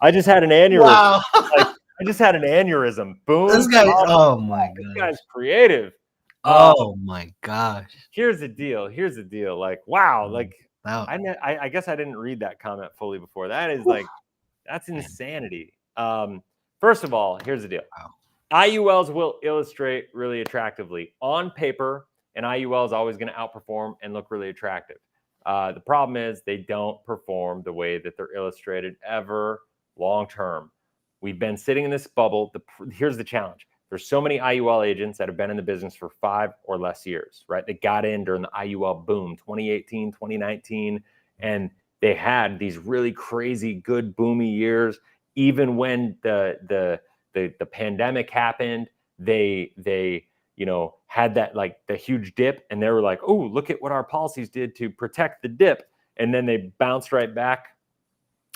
I just had an aneurysm. Wow. I just had an aneurysm. Boom. This guy, oh my god. This guy's creative. Oh my gosh. Here's the deal. Like, wow. Like, wow. I guess I didn't read that comment fully before. That is like, that's insanity. First of all, here's the deal. Wow. IULs will illustrate really attractively on paper, and IUL is always going to outperform and look really attractive. The problem is they don't perform the way that they're illustrated ever long term. We've been sitting in this bubble. Here's the challenge. There's so many IUL agents that have been in the business for 5 or less years, right? They got in during the IUL boom, 2018, 2019, and they had these really crazy good boomy years. Even when the pandemic happened, they had that like the huge dip, and they were like, oh, look at what our policies did to protect the dip. And then they bounced right back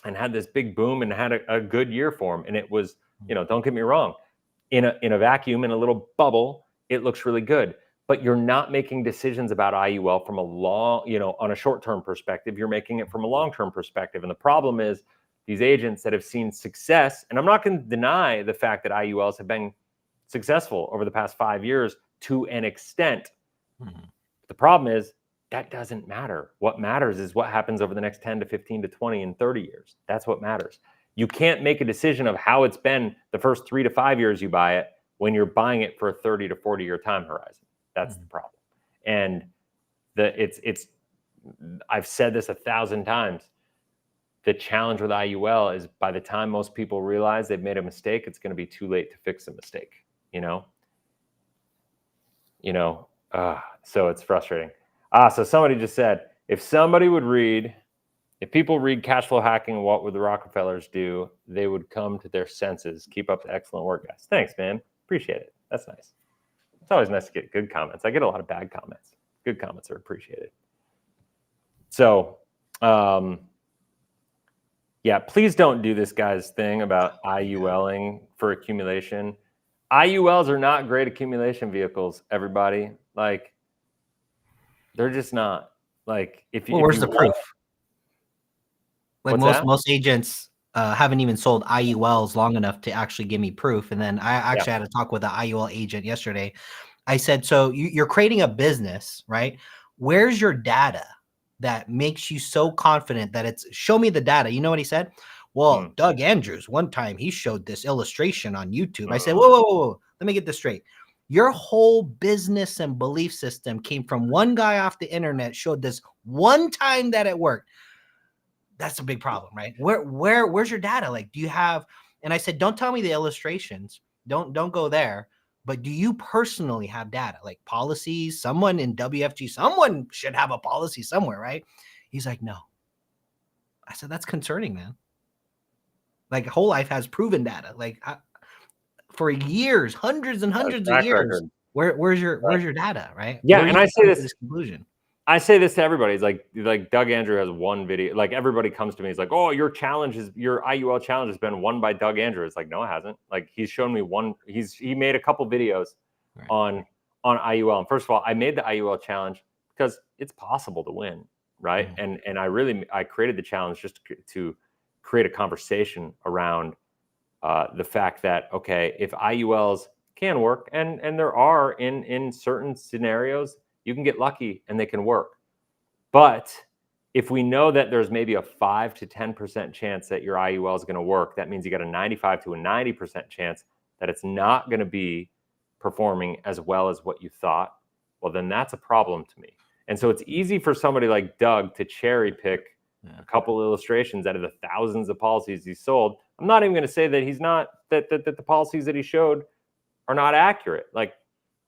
and had this big boom and had a good year for them. And it was, don't get me wrong, in a vacuum, in a little bubble, it looks really good. But you're not making decisions about IUL from a long, on a short-term perspective. You're making it from a long-term perspective. And the problem is these agents that have seen success, and I'm not going to deny the fact that IULs have been successful over the past 5 years to an extent. Mm-hmm. The problem is that doesn't matter. What matters is what happens over the next 10 to 15 to 20 and 30 years. That's what matters. You can't make a decision of how it's been the first 3 to 5 years you buy it when you're buying it for a 30 to 40 year time horizon. That's the problem. And I've said this 1,000 times. The challenge with IUL is by the time most people realize they've made a mistake, it's going to be too late to fix the mistake. So it's frustrating. So somebody just said, if people read Cashflow Hacking, What Would the Rockefellers Do? They would come to their senses. Keep up the excellent work, guys. Thanks, man. Appreciate it. That's nice. It's always nice to get good comments. I get a lot of bad comments. Good comments are appreciated. So, yeah, please don't do this guy's thing about IULing for accumulation. IULs are not great accumulation vehicles, everybody. Like, they're just not. Like, where's the proof? Like most agents haven't even sold IULs long enough to actually give me proof. And then I actually had a talk with an IUL agent yesterday. I said, so you're creating a business, right? Where's your data that makes you so confident that show me the data? You know what he said? Well, Doug Andrews, one time he showed this illustration on YouTube. I said, whoa. Let me get this straight. Your whole business and belief system came from one guy off the internet, showed this one time that it worked. That's a big problem, right? Where's your data? Like, do you have, and I said, don't tell me the illustrations. Don't go there. but do you personally have data, like policies? Someone in WFG, someone should have a policy somewhere, right? He's like, no. I said, that's concerning, man. Like Whole Life has proven data, like for years, hundreds and hundreds of years. Where's your data, right? Yeah, and I say this conclusion. I say this to everybody. It's like Doug Andrew has one video. Like everybody comes to me, he's like, "Oh, your IUL challenge has been won by Doug Andrew." It's like, no, it hasn't. Like he's shown me one. He made a couple videos on IUL. And first of all, I made the IUL challenge because it's possible to win, right? And I created the challenge just to create a conversation around the fact that, okay, if IULs can work, and there are in certain scenarios, you can get lucky and they can work. But if we know that there's maybe a 5 to 10% chance that your IUL is going to work, that means you got a 95 to a 90% chance that it's not going to be performing as well as what you thought. Well, then that's a problem to me. And so it's easy for somebody like Doug to cherry pick a couple illustrations out of the thousands of policies he sold. I'm not even going to say that he's not, that the policies that he showed are not accurate. Like,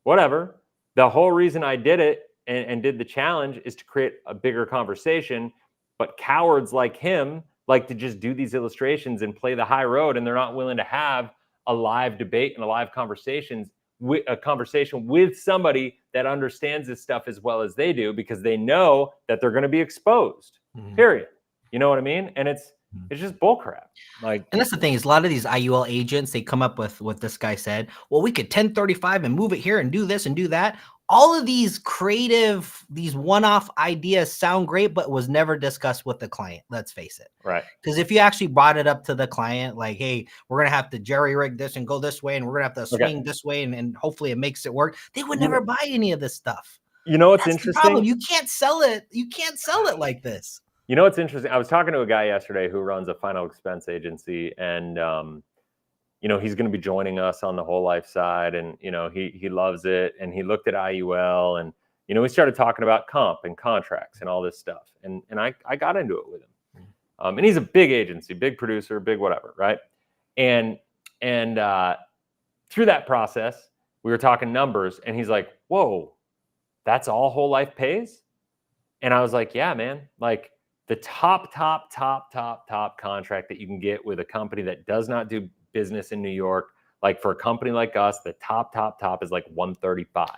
whatever. The whole reason I did it and did the challenge is to create a bigger conversation. But cowards like him like to just do these illustrations and play the high road, and they're not willing to have a live debate and a live conversation with somebody that understands this stuff as well as they do, because they know that they're going to be exposed. Period. You know what I mean? And it's just bullcrap. Like, and that's the thing is, a lot of these IUL agents, they come up with what this guy said. Well, we could 1035 and move it here and do this and do that. All of these creative, these one-off ideas sound great, but was never discussed with the client. Let's face it. Right. Because if you actually brought it up to the client, like, hey, we're going to have to jerry-rig this and go this way, and we're going to have to swing this way, and hopefully it makes it work, they would never buy any of this stuff. You know what's That's interesting? the problem. You can't sell it. You can't sell it like this. You know what's interesting? I was talking to a guy yesterday who runs a final expense agency, and you know, he's going to be joining us on the Whole Life side, and you know, he loves it, and he looked at IUL, and you know, we started talking about comp and contracts and all this stuff, and I got into it with him, and he's a big agency, big producer, big whatever, right? And through that process, we were talking numbers, and he's like, "Whoa, that's all Whole Life pays?" And I was like, "Yeah, man, like." The top contract that you can get with a company that does not do business in New York, like for a company like us, the top is like 135.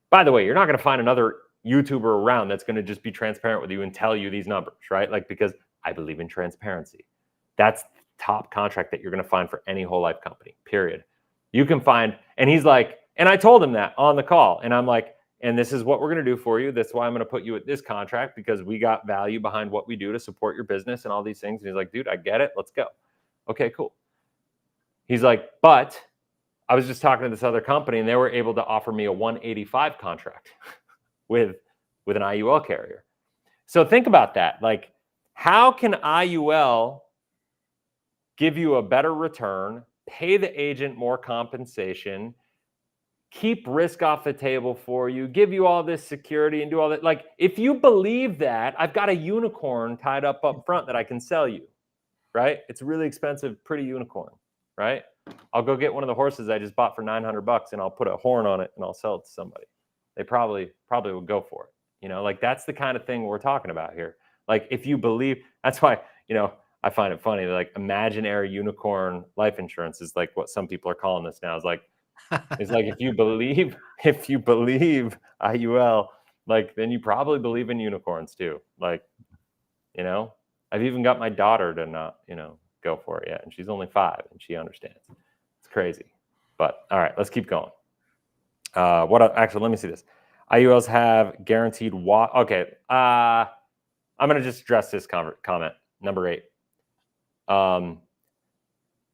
By the way, you're not going to find another YouTuber around that's going to just be transparent with you and tell you these numbers, right? Like, because I believe in transparency. That's the top contract that you're going to find for any Whole Life company, period. You can find, and he's like, and I told him that on the call, and I'm like, and this is what we're going to do for you. That's why I'm going to put you at this contract, because we got value behind what we do to support your business and all these things. And he's like, dude, I get it. Let's go. Okay, cool. He's like, but I was just talking to this other company, and they were able to offer me a 185 contract with an IUL carrier. So think about that. Like, how can IUL give you a better return, pay the agent more compensation, keep risk off the table for you, give you all this security and do all that? Like, if you believe that, I've got a unicorn tied up front that I can sell you, right? It's a really expensive, pretty unicorn, right? I'll go get one of the horses I just bought for $900 and I'll put a horn on it and I'll sell it to somebody. They probably would go for it. You know, like, that's the kind of thing we're talking about here. Like, if you believe, that's why, you know, I find it funny, like, imaginary unicorn life insurance is like what some people are calling this now. It's like, if you believe IUL, like, then you probably believe in unicorns too. Like, you know, I've even got my daughter to not, you know, go for it yet. And she's only 5 and she understands. It's crazy. But all right, let's keep going. Actually, let me see this. IULs have guaranteed okay. I'm going to just address this comment. Number 8.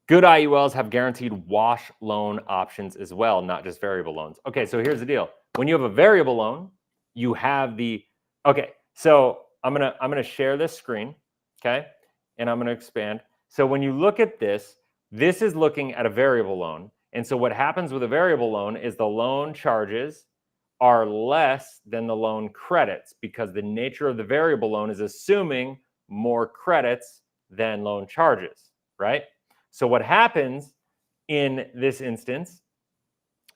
Good IULs have guaranteed wash loan options as well, not just variable loans. Okay, so here's the deal. When you have a variable loan, you have okay, so I'm gonna share this screen, okay? And I'm gonna expand. So when you look at this is looking at a variable loan. And so what happens with a variable loan is the loan charges are less than the loan credits, because the nature of the variable loan is assuming more credits than loan charges, right? So what happens in this instance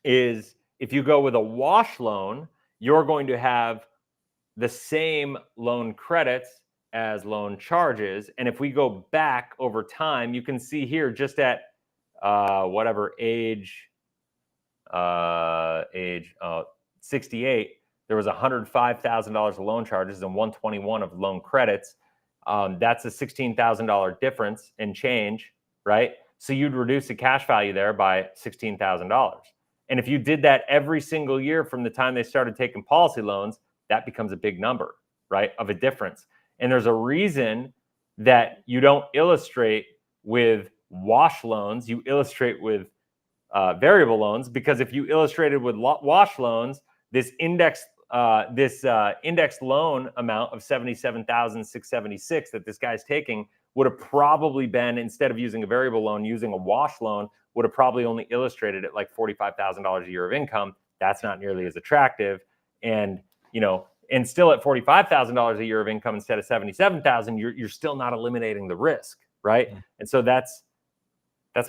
is if you go with a wash loan, you're going to have the same loan credits as loan charges. And if we go back over time, you can see here just at whatever age 68, there was $105,000 of loan charges and $121 of loan credits. That's a $16,000 difference in change, right? So you'd reduce the cash value there by $16,000. And if you did that every single year from the time they started taking policy loans, that becomes a big number, right, of a difference. And there's a reason that you don't illustrate with wash loans, you illustrate with variable loans, because if you illustrated with wash loans, this index loan amount of $77,676 that this guy's taking would have probably been, instead of using a variable loan, using a wash loan, would have probably only illustrated at like $45,000 a year of income. That's not nearly as attractive. And, you know, and still at $45,000 a year of income instead of $77,000, you're still not eliminating the risk, right? Mm-hmm. And so that's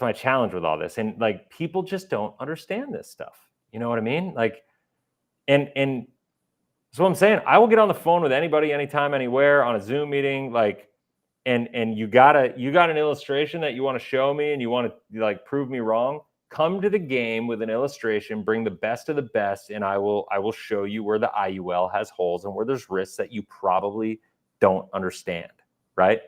my challenge with all this. And like, people just don't understand this stuff. You know what I mean? Like, and that's what I'm saying. I will get on the phone with anybody, anytime, anywhere, on a Zoom meeting, like, and you got an illustration that you want to show me and you want to like prove me wrong. Come to the game with an illustration, bring the best of the best, and I will show you where the IUL has holes and where there's risks that you probably don't understand, right?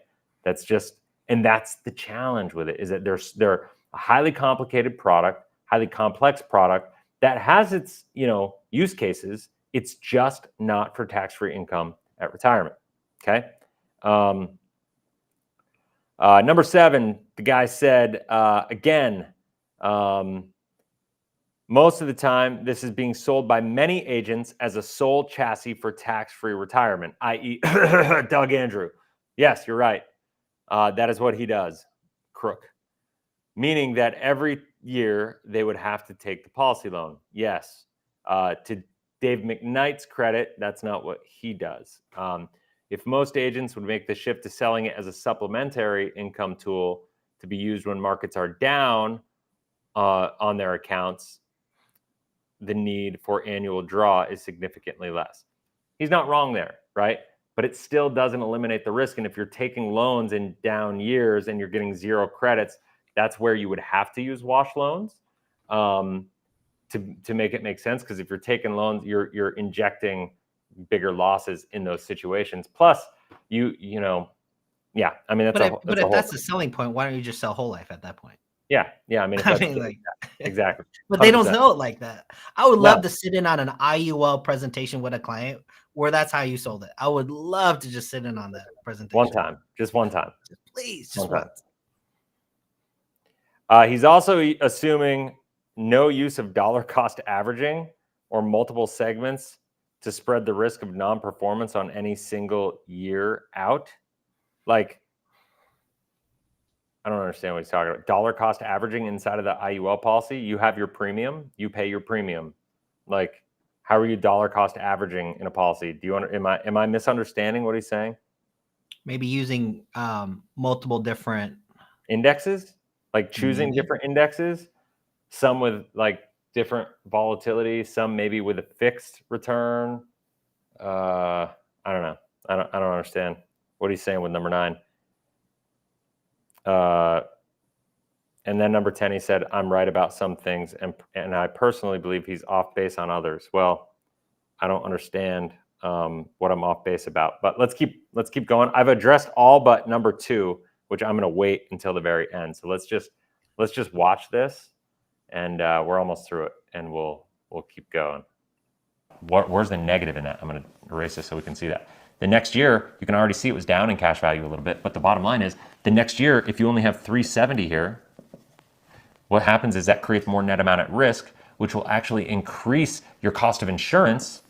That's the challenge with it, is that they're a highly complicated product, highly complex product that has its, you know, use cases. It's just not for tax-free income at retirement, okay? Number 7, the guy said, again, most of the time, this is being sold by many agents as a sole chassis for tax-free retirement, i.e. Doug Andrew. Yes, you're right. That is what he does, crook. Meaning that every year they would have to take the policy loan. Yes. To Dave McKnight's credit, that's not what he does. If most agents would make the shift to selling it as a supplementary income tool to be used when markets are down on their accounts, the need for annual draw is significantly less. He's not wrong there, right? But it still doesn't eliminate the risk. And if you're taking loans in down years and you're getting 0 credits, that's where you would have to use wash loans to make it make sense. Because if you're taking loans, you're injecting bigger losses in those situations. Plus, you know, yeah. I mean, but if that's the selling point, why don't you just sell whole life at that point? Yeah. I mean, exactly. But 100%. They don't know it like that. I would love to sit in on an IUL presentation with a client where that's how you sold it. I would love to just sit in on that presentation. Just one time. Please, just once. He's also assuming no use of dollar cost averaging or multiple segments to spread the risk of non-performance on any single year out. Like, I don't understand what he's talking about. Dollar cost averaging inside of the IUL policy. You have your premium, you pay your premium. Like, how are you dollar cost averaging in a policy? Do you am I misunderstanding what he's saying? Maybe using multiple different indexes, like choosing different indexes, some with like different volatility, some maybe with a fixed return. I don't know. I don't understand what he's saying with number 9. And then number 10, he said, I'm right about some things, and I personally believe he's off base on others. Well, I don't understand what I'm off base about, but let's keep going. I've addressed all but number 2, which I'm going to wait until the very end. So let's just watch this, and we're almost through it, and we'll keep going. Where's the negative in that? I'm going to erase this so we can see that. The next year, you can already see it was down in cash value a little bit, but the bottom line is the next year, if you only have 370 here, what happens is that creates more net amount at risk, which will actually increase your cost of insurance,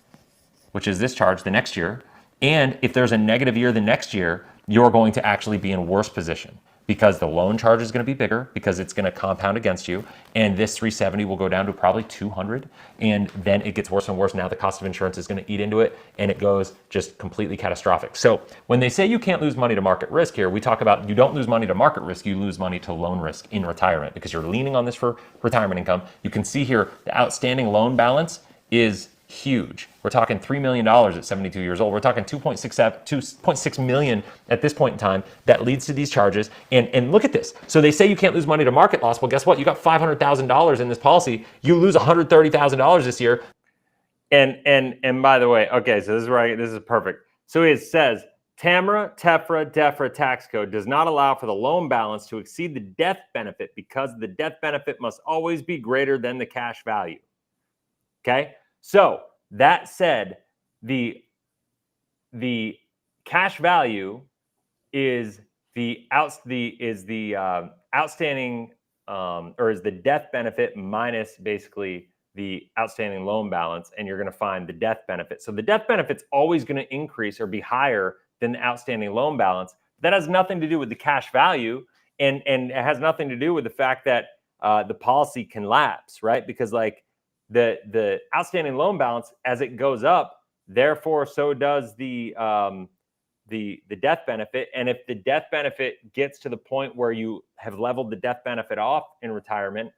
which is this charge the next year. And if there's a negative year the next year, you're going to actually be in worse position. because the loan charge is going to be bigger because it's going to compound against you. And this 370 will go down to probably 200. And then it gets worse and worse. Now the cost of insurance is going to eat into it and it goes just completely catastrophic. So when they say you can't lose money to market risk here, we talk about you don't lose money to market risk, you lose money to loan risk in retirement because you're leaning on this for retirement income. You can see here the outstanding loan balance is huge. We're talking $3 million at 72 years old. We're talking 2.6 million at this point in time. That leads to these charges. And look at this. So they say you can't lose money to market loss. Well, guess what? You got $500,000 in this policy. You lose $130,000 this year. And by the way, okay, so this is perfect. So it says TAMRA, TEFRA, DEFRA tax code does not allow for the loan balance to exceed the death benefit because the death benefit must always be greater than the cash value. Okay? So that said, the cash value is the outstanding or is the death benefit minus basically the outstanding loan balance, and you're going to find the death benefit. So the death benefit's always going to increase or be higher than the outstanding loan balance. That has nothing to do with the cash value, and it has nothing to do with the fact that the policy can lapse, right? Because like the outstanding loan balance, as it goes up, therefore so does the death benefit. And if the death benefit gets to the point where you have leveled the death benefit off in retirement,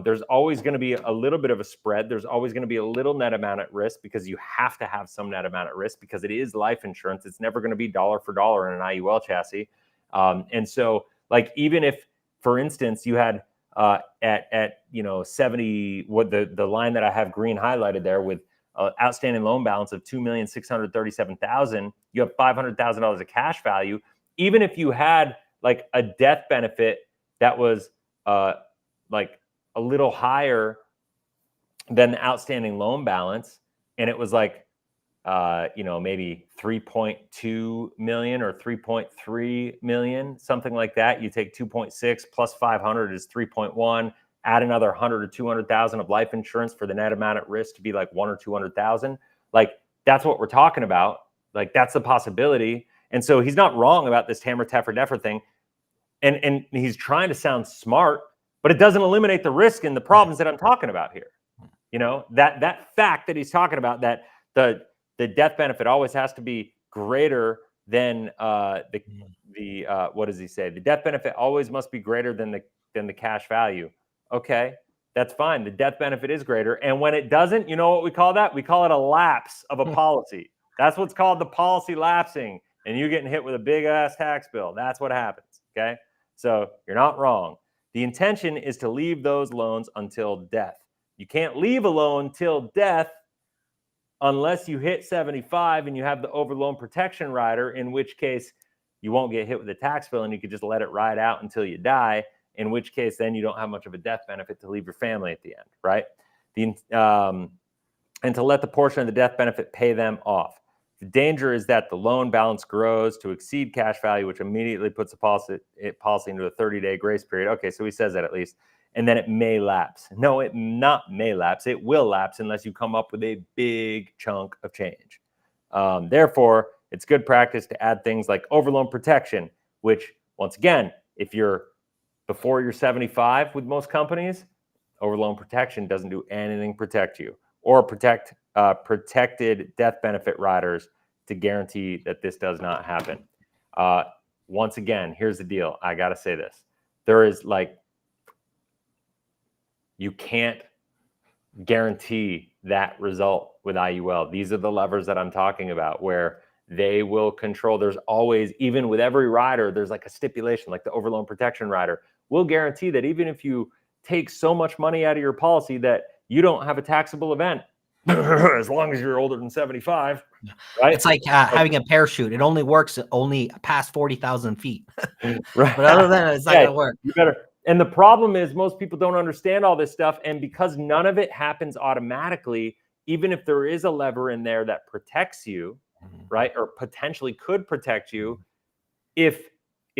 there's always going to be a little bit of a spread. There's always going to be a little net amount at risk because you have to have some net amount at risk because it is life insurance. It's never going to be dollar for dollar in an IUL chassis. And so like, even if, for instance, you had at 70, what the line that I have green highlighted there with outstanding loan balance of $2,637,000, you have $500,000 of cash value. Even if you had like a death benefit that was like a little higher than the outstanding loan balance, and it was like maybe 3.2 million or 3.3 million, something like that. You take 2.6 plus 500 is 3.1. Add another 100 or 200,000 of life insurance for the net amount at risk to be like 1 or 200,000. Like that's what we're talking about. Like that's the possibility. And so he's not wrong about this TAMRA, TEFRA, DEFRA thing. And he's trying to sound smart, but it doesn't eliminate the risk and the problems that I'm talking about here. You know, that fact that he's talking about, that the death benefit always has to be greater than what does he say? The death benefit always must be greater than the cash value. Okay, that's fine. The death benefit is greater. And when it doesn't, you know what we call that? We call it a lapse of a policy. That's what's called the policy lapsing. And you getting hit with a big ass tax bill. That's what happens. Okay, so you're not wrong. The intention is to leave those loans until death. You can't leave a loan till death unless you hit 75 and you have the overloan protection rider, in which case you won't get hit with a tax bill and you could just let it ride out until you die, in which case then you don't have much of a death benefit to leave your family at the end, right? And to let the portion of the death benefit pay them off. The danger is that the loan balance grows to exceed cash value, which immediately puts the policy into a 30-day grace period. Okay, so he says that at least. And then it may lapse. No, it not may lapse. It will lapse unless you come up with a big chunk of change. Therefore, it's good practice to add things like overloan protection, which, once again, if you're before you're 75 with most companies, overloan protection doesn't do anything to protect you. Or protected death benefit riders to guarantee that this does not happen. Once again, here's the deal. I got to say this. There is you can't guarantee that result with IUL. These are the levers that I'm talking about where they will control. There's always, even with every rider, there's like a stipulation, like the overloan protection rider will guarantee that even if you take so much money out of your policy that you don't have a taxable event, as long as you're older than 75, right? It's like having a parachute. It only works only past 40,000 feet. Right. But other than that, it's not going to work. You better. And the problem is most people don't understand all this stuff. And because none of it happens automatically, even if there is a lever in there that protects you, right, or potentially could protect you, if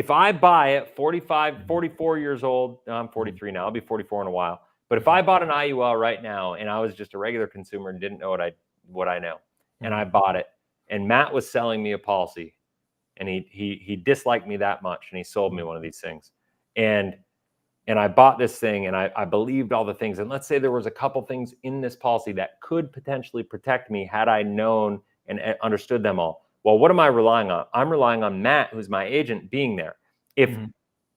I buy at 44 years old, I'm 43 now, I'll be 44 in a while. But if I bought an IUL right now and I was just a regular consumer and didn't know what I know, and I bought it, and Matt was selling me a policy, and he disliked me that much, and he sold me one of these things. And I bought this thing, and I believed all the things. And let's say there was a couple things in this policy that could potentially protect me had I known and understood them all. Well, what am I relying on? I'm relying on Matt, who's my agent, being there. If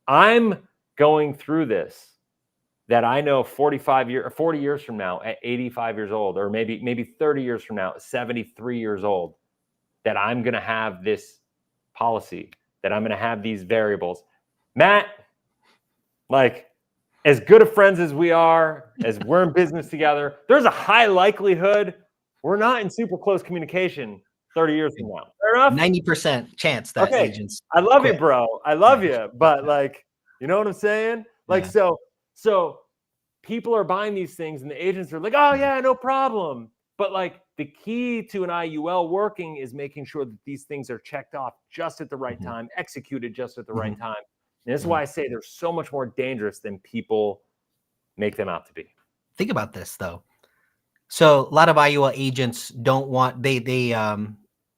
I'm going through this, that I know 40 years from now at 85 years old, or maybe 30 years from now at 73 years old, that I'm going to have this policy, that I'm going to have these variables. Matt, like, as good of friends as we are, as we're in business together, there's a high likelihood we're not in super close communication 30 years from now. Fair enough? 90% chance that agents I love quit. you, bro. I love you. But like, you know what I'm saying? Like, so people are buying these things and the agents are like, oh yeah, no problem. But like, the key to an IUL working is making sure that these things are checked off just at the right time, executed just at the right time. And this is why I say they're so much more dangerous than people make them out to be. Think about this though. So a lot of IUL agents don't want, they don't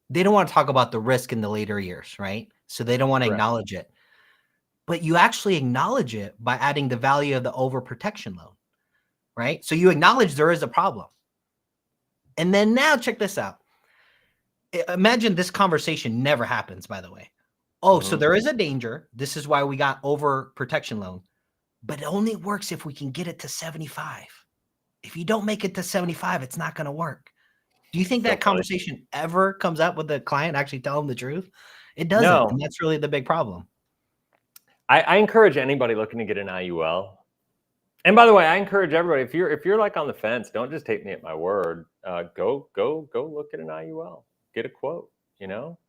want to talk about the risk in the later years, right? So they don't want to acknowledge it. But you actually acknowledge it by adding the value of the overprotection loan, right? So you acknowledge there is a problem. And then now check this out. Imagine this conversation never happens, by the way. Oh, so there is a danger. This is why we got overprotection loan. But it only works if we can get it to 75. If you don't make it to 75, it's not going to work. Do you think that conversation ever comes up with the client, actually tell them the truth? It doesn't. No. And that's really the big problem. I encourage anybody looking to get an IUL. And by the way, I encourage everybody, if you're like on the fence, don't just take me at my word. Go look at an IUL. Get a quote, you know?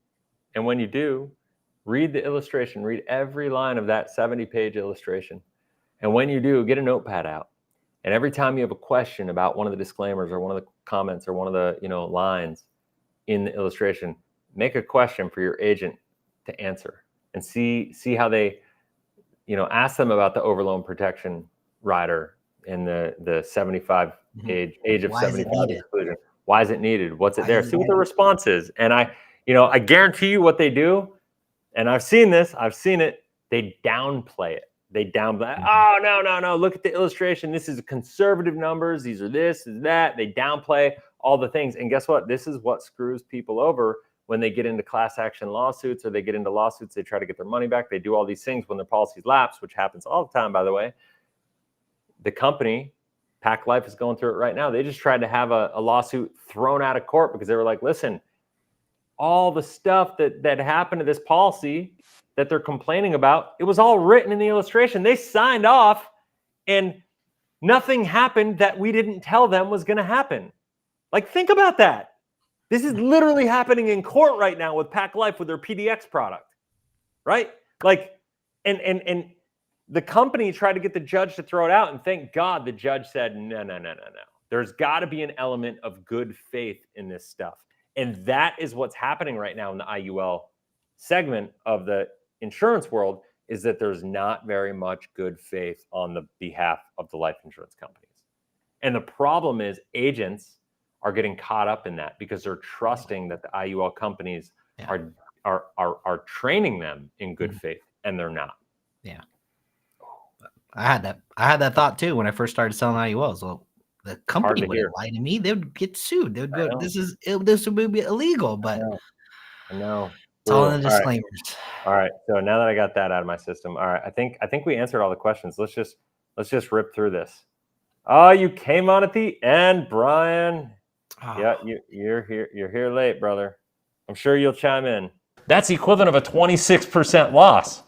And when you do, read the illustration. Read every line of that 70-page illustration. And when you do, get a notepad out. And every time you have a question about one of the disclaimers or one of the comments or one of the lines in the illustration, make a question for your agent to answer and see how they, ask them about the overloan protection rider and the 75 age of 75 exclusion. Why is it needed? What's it there? See what the response is. And I guarantee you what they do, and I've seen it, they downplay it. They downplay, oh, no, look at the illustration. This is conservative numbers. These are this and that. They downplay all the things. And guess what? This is what screws people over when they get into class action lawsuits or they get into lawsuits. They try to get their money back. They do all these things when their policies lapse, which happens all the time, by the way. The company, Pac Life, is going through it right now. They just tried to have a lawsuit thrown out of court because they were like, listen, all the stuff that happened to this policy that they're complaining about, it was all written in the illustration. They signed off and nothing happened that we didn't tell them was going to happen. Like, think about that. This is literally happening in court right now with Pac Life with their PDX product, right? Like, and the company tried to get the judge to throw it out, and thank God the judge said, no. There's got to be an element of good faith in this stuff. And that is what's happening right now in the IUL segment of the insurance world, is that there's not very much good faith on the behalf of the life insurance companies. And the problem is agents are getting caught up in that because they're trusting that the IUL companies are training them in good faith, and they're not. Yeah. I had that thought too when I first started selling IULs. Well, the company would lie to me. They would get sued. They would go, this would be illegal, but I know. It's all in the disclaimers. All right. So now that I got that out of my system, all right, I think we answered all the questions. Let's just rip through this. Oh, you came on at the end, Brian. Oh. Yeah, you're here. You're here late, brother. I'm sure you'll chime in. That's the equivalent of a 26% loss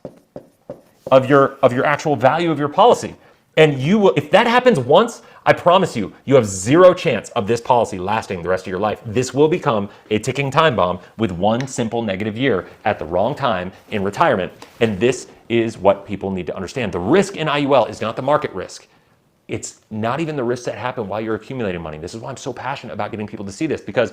of your actual value of your policy. And you will, if that happens once, I promise you, you have zero chance of this policy lasting the rest of your life. This will become a ticking time bomb with one simple negative year at the wrong time in retirement. And this is what people need to understand. The risk in IUL is not the market risk. It's not even the risks that happen while you're accumulating money. This is why I'm so passionate about getting people to see this, because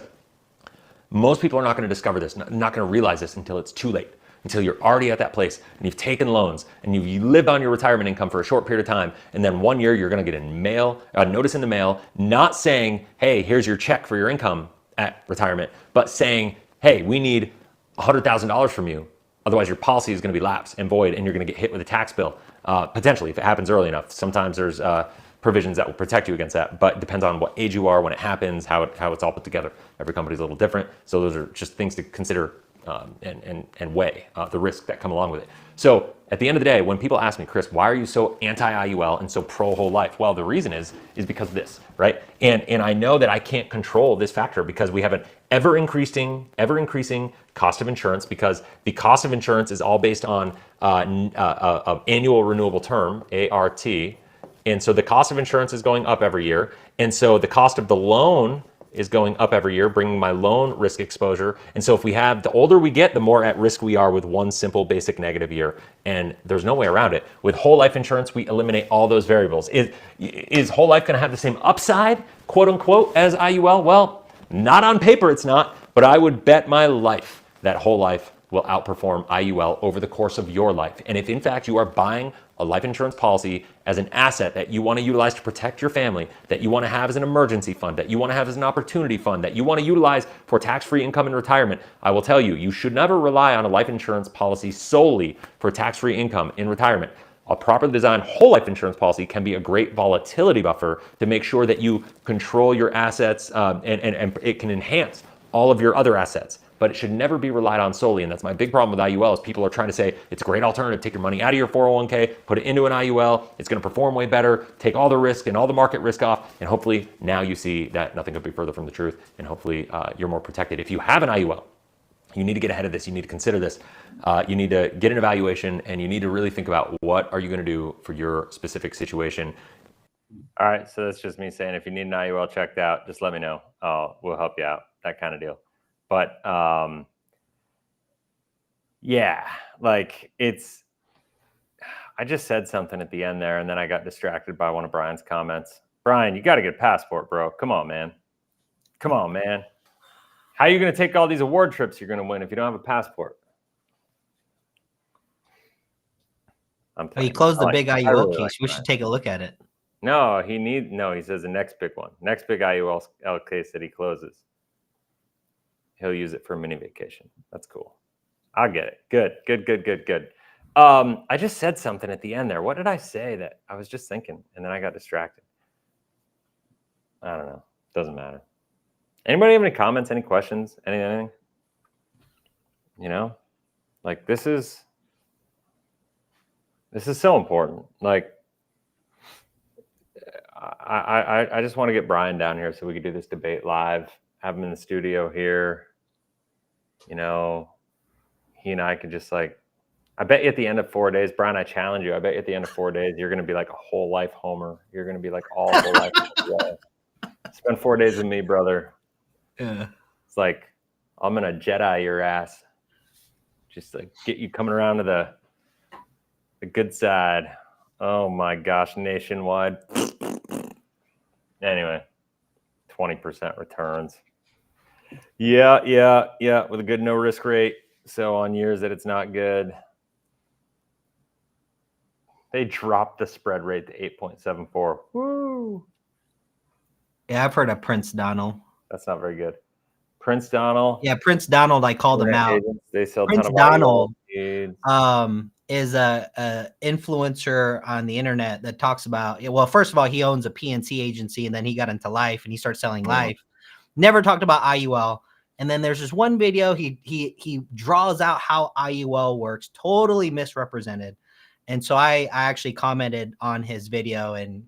most people are not going to discover this, not going to realize this until it's too late. Until you're already at that place and you've taken loans and you lived on your retirement income for a short period of time. And then one year you're going to get a notice in the mail, not saying, hey, here's your check for your income at retirement, but saying, hey, we need $100,000 from you Otherwise, your policy is going to be lapsed and void, and you're going to get hit with a tax bill, potentially, if it happens early enough. Sometimes there's provisions that will protect you against that, but it depends on what age you are, when it happens, how it's all put together. Every company's a little different. So those are just things to consider and weigh the risk that come along with it. So at the end of the day, when people ask me, Chris, why are you so anti-IUL and so pro whole life? Well, the reason is because of this, right? And I know that I can't control this factor because we have an ever increasing cost of insurance, because the cost of insurance is all based on annual renewable term, ART. And so the cost of insurance is going up every year. And so the cost of the loan is going up every year, bringing my loan risk exposure. And so if we have, the older we get, the more at risk we are with one simple basic negative year. And there's no way around it. With whole life insurance, we eliminate all those variables. Is whole life going to have the same upside, quote unquote, as IUL? Well, not on paper, it's not, but I would bet my life that whole life will outperform IUL over the course of your life. And if in fact you are buying a life insurance policy as an asset that you want to utilize to protect your family, that you want to have as an emergency fund, that you want to have as an opportunity fund, that you want to utilize for tax-free income in retirement, I will tell you, you should never rely on a life insurance policy solely for tax-free income in retirement. A properly designed whole life insurance policy can be a great volatility buffer to make sure that you control your assets and it can enhance all of your other assets. But it should never be relied on solely. And that's my big problem with IUL is people are trying to say it's a great alternative. Take your money out of your 401k, put it into an IUL. It's going to perform way better. Take all the risk and all the market risk off. And hopefully now you see that nothing could be further from the truth. And hopefully you're more protected. If you have an IUL, you need to get ahead of this. You need to consider this. You need to get an evaluation, and you need to really think about what are you going to do for your specific situation. All right. So that's just me saying, if you need an IUL checked out, just let me know. We'll help you out. That kind of deal. But yeah, like I just said something at the end there, and then I got distracted by one of Brian's comments. Brian, you got to get a passport, bro. Come on, man. Come on, man. How are you going to take all these award trips you're going to win if you don't have a passport? He closed the big IUL case. We should take a look at it. No, he says the next big one. Next big IUL case that he closes. He'll use it for a mini vacation. That's cool. I'll get it. Good. I just said something at the end there. What did I say that I was just thinking, and then I got distracted? I don't know. Doesn't matter. Anybody have any comments, any questions, anything? You know, like this is so important. Like I just want to get Brian down here so we could do this debate live, have him in the studio here. You know, he and I could just like, I bet you at the end of 4 days, Brian, I challenge you. I bet you at the end of 4 days, you're going to be like a whole life homer. You're going to be like all whole life. Spend 4 days with me, brother. Yeah. It's like, I'm going to Jedi your ass. Just like get you coming around to the good side. Oh my gosh, nationwide. Anyway, 20% returns. Yeah, with a good no risk rate. So on years that it's not good, they dropped the spread rate to 8.74. Woo! Yeah, I've heard of Prince Donald. That's not very good. Prince Donald. Yeah, Prince Donald. I called him out. They sell Prince Donald is a influencer on the internet that talks about. Well, first of all, he owns a PNC agency, and then he got into life, and he started selling life. Never talked about IUL. And then there's this one video he draws out how IUL works, totally misrepresented. And so I actually commented on his video, and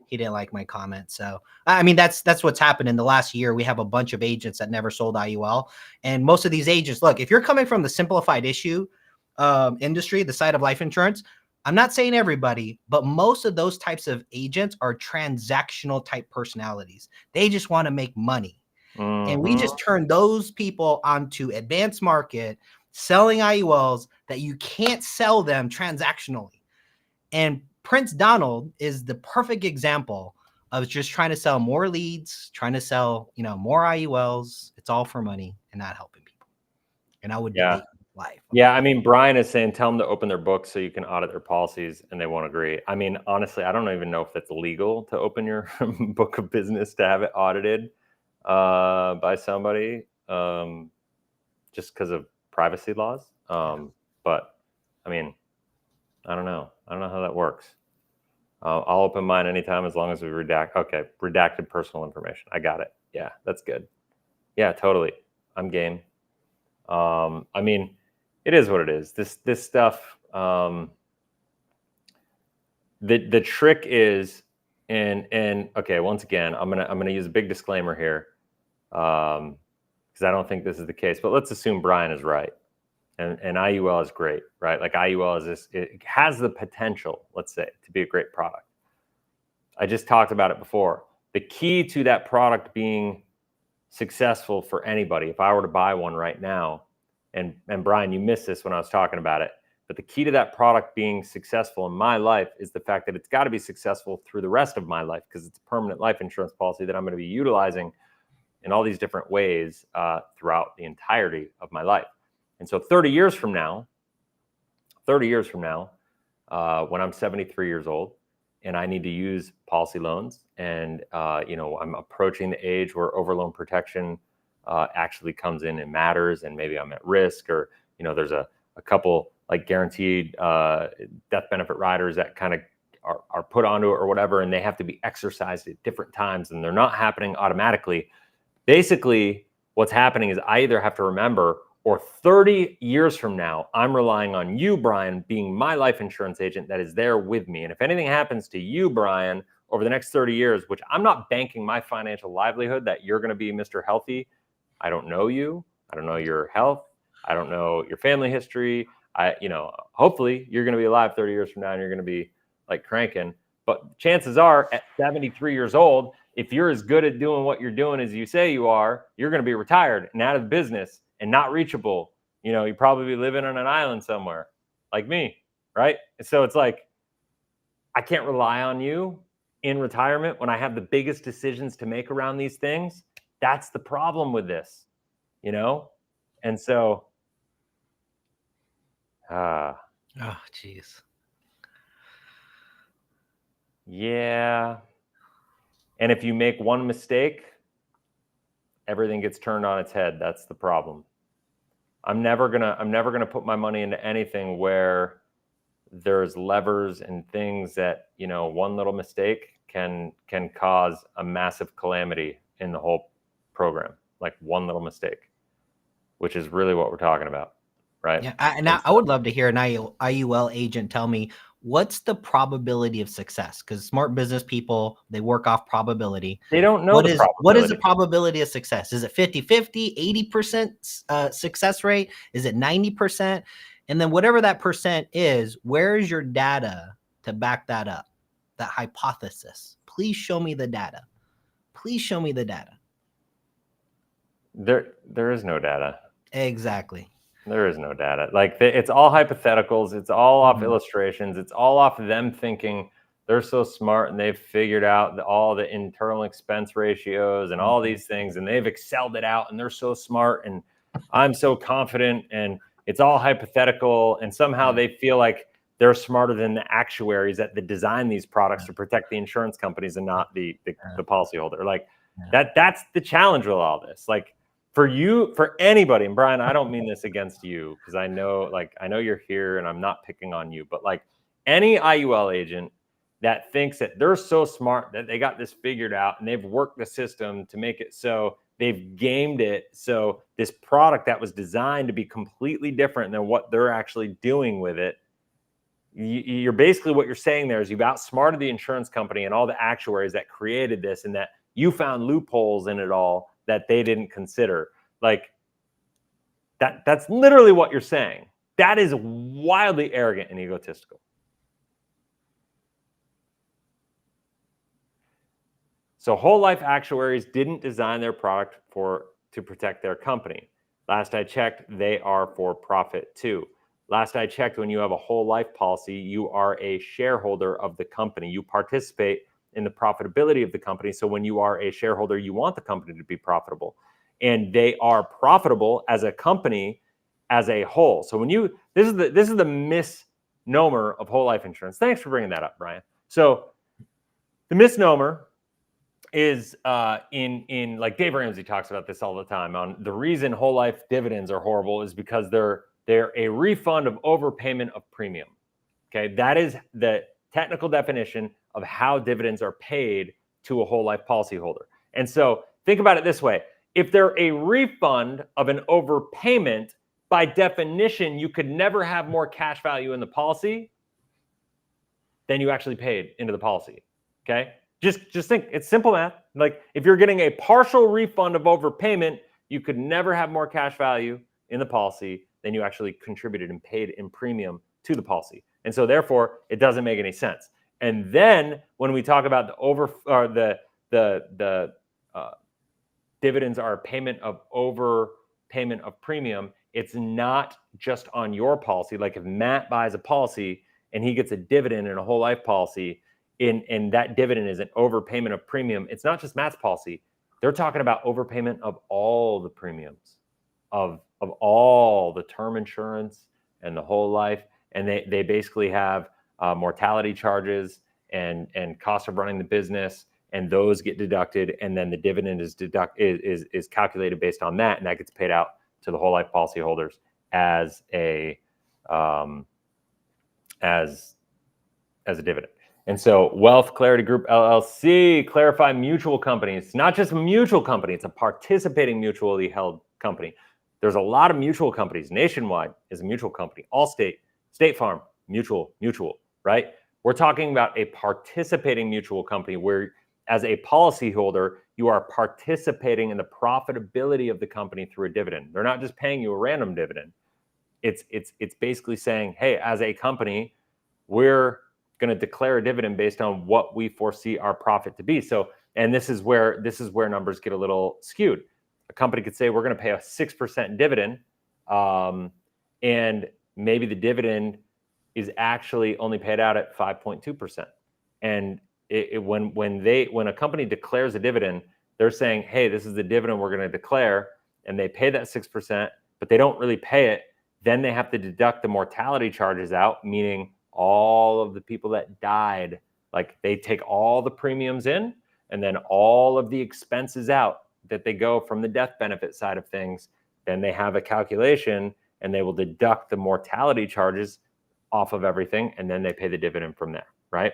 he didn't like my comment. So I mean, that's what's happened in the last year. We have a bunch of agents that never sold IUL, and most of these agents, look, if you're coming from the simplified issue industry, the side of life insurance, I'm not saying everybody, but most of those types of agents are transactional type personalities. They just want to make money. And we just turn those people onto advanced market, selling IULs that you can't sell them transactionally. And Prince Donald is the perfect example of just trying to sell more leads, trying to sell, more IULs. It's all for money and not helping people. And I would debate life. Yeah, I mean, Brian is saying tell them to open their books so you can audit their policies, and they won't agree. I mean, honestly, I don't even know if it's legal to open your book of business to have it audited by somebody, just because of privacy laws. But I mean, I don't know how that works. I'll open mine anytime as long as we redacted personal information. I got it. Yeah, that's good. Yeah, totally. I'm game. I mean, it is what it is. This stuff. The trick is, and okay, once again, I'm gonna use a big disclaimer here, because I don't think this is the case. But let's assume Brian is right, and IUL is great, right? Like IUL is this, it has the potential, let's say, to be a great product. I just talked about it before. The key to that product being successful for anybody, if I were to buy one right now, and Brian, you missed this when I was talking about it, but the key to that product being successful in my life is the fact that it's got to be successful through the rest of my life, because it's a permanent life insurance policy that I'm going to be utilizing in all these different ways throughout the entirety of my life. And so 30 years from now, when I'm 73 years old and I need to use policy loans, and I'm approaching the age where overloan protection actually comes in and matters, and maybe I'm at risk, or there's a couple like guaranteed death benefit riders that kind of are put onto it or whatever, and they have to be exercised at different times, and they're not happening automatically. Basically, what's happening is I either have to remember, or 30 years from now, I'm relying on you, Brian, being my life insurance agent that is there with me. And if anything happens to you, Brian, over the next 30 years, which I'm not banking my financial livelihood that you're going to be Mr. Healthy. I don't know you. I don't know your health. I don't know your family history. Hopefully you're going to be alive 30 years from now and you're going to be like cranking. But chances are at 73 years old, if you're as good at doing what you're doing as you say you are, you're going to be retired and out of business and not reachable. You'd probably be living on an island somewhere like me, right? And so it's like, I can't rely on you in retirement when I have the biggest decisions to make around these things. That's the problem with this, And so, oh, geez. Yeah. And if you make one mistake, everything gets turned on its head. That's the problem. I'm never gonna put my money into anything where there's levers and things that, one little mistake can cause a massive calamity in the whole program. Like one little mistake, which is really what we're talking about, right? Yeah, I would love to hear an IUL agent tell me, what's the probability of success? Because smart business people, they work off probability. They don't know what is the probability of success? Is it 50-50, 80% success rate? Is it 90%? And then whatever that percent is, where is your data to back that up? That hypothesis. Please show me the data. Please show me the data. There is no data. Exactly. There is no data. Like it's all hypotheticals. It's all off illustrations. It's all off of them thinking they're so smart and they've figured out all the internal expense ratios and all these things, and they've excelled it out, and they're so smart, and I'm so confident, and it's all hypothetical, and somehow they feel like they're smarter than the actuaries that design these products to protect the insurance companies and not the policyholder. Like that's the challenge with all this. Like for anybody, and Brian, I don't mean this against you, because I know you're here and I'm not picking on you, but like any IUL agent that thinks that they're so smart that they got this figured out and they've worked the system to make it so they've gamed it so this product that was designed to be completely different than what they're actually doing with it, you're basically, what you're saying there is you've outsmarted the insurance company and all the actuaries that created this, and that you found loopholes in it all that they didn't consider. Like that's literally what you're saying. That is wildly arrogant and egotistical. So whole life actuaries didn't design their product to protect their company. Last I checked, they are for profit too. Last I checked, when you have a whole life policy, you are a shareholder of the company. You participate in the profitability of the company. So when you are a shareholder, you want the company to be profitable. And they are profitable as a company as a whole. So when this is the misnomer of whole life insurance. Thanks for bringing that up, Brian. So the misnomer is in like Dave Ramsey talks about this all the time. On the reason whole life dividends are horrible is because they're a refund of overpayment of premium. Okay, that is the technical definition of how dividends are paid to a whole life policyholder. And so think about it this way: if they're a refund of an overpayment, by definition, you could never have more cash value in the policy than you actually paid into the policy. Okay. Just think, it's simple math. Like if you're getting a partial refund of overpayment, you could never have more cash value in the policy than you actually contributed and paid in premium to the policy. And so therefore it doesn't make any sense. And then when we talk about the dividends are a payment of overpayment of premium, it's not just on your policy. Like if Matt buys a policy and he gets a dividend in a whole life policy, and that dividend is an overpayment of premium, it's not just Matt's policy. They're talking about overpayment of all the premiums, of all the term insurance and the whole life. And they basically have mortality charges and cost of running the business, and those get deducted, and then the dividend is calculated based on that, and that gets paid out to the whole life policyholders as a dividend. And so Wealth Clarity Group LLC, Clarify Mutual Company. It's not just a mutual company, it's a participating mutually held company. There's a lot of mutual companies. Nationwide is a mutual company. Allstate, State Farm, mutual, right? We're talking about a participating mutual company where as a policyholder, you are participating in the profitability of the company through a dividend. They're not just paying you a random dividend. It's basically saying, hey, as a company, we're going to declare a dividend based on what we foresee our profit to be. So, and this is where numbers get a little skewed. A company could say we're going to pay a 6% dividend, and maybe the dividend is actually only paid out at 5.2%. And when a company declares a dividend, they're saying, hey, this is the dividend we're going to declare, and they pay that 6%, but they don't really pay it. Then they have to deduct the mortality charges out, meaning all of the people that died. Like they take all the premiums in and then all of the expenses out that they go from the death benefit side of things. Then they have a calculation and they will deduct the mortality charges off of everything, and then they pay the dividend from there, right?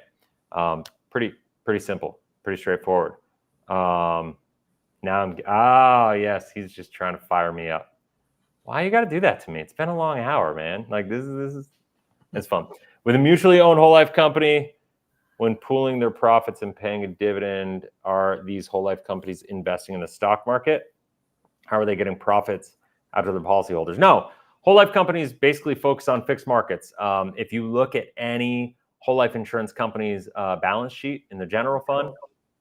Pretty simple, pretty straightforward. Now yes, he's just trying to fire me up. Why you got to do that to me? It's been a long hour, man. Like this is it's fun. With a mutually owned whole life company, when pooling their profits and paying a dividend, are these whole life companies investing in the stock market? How are they getting profits out of their policyholders? No, whole life companies basically focus on fixed markets. If you look at any whole life insurance company's balance sheet in the general fund,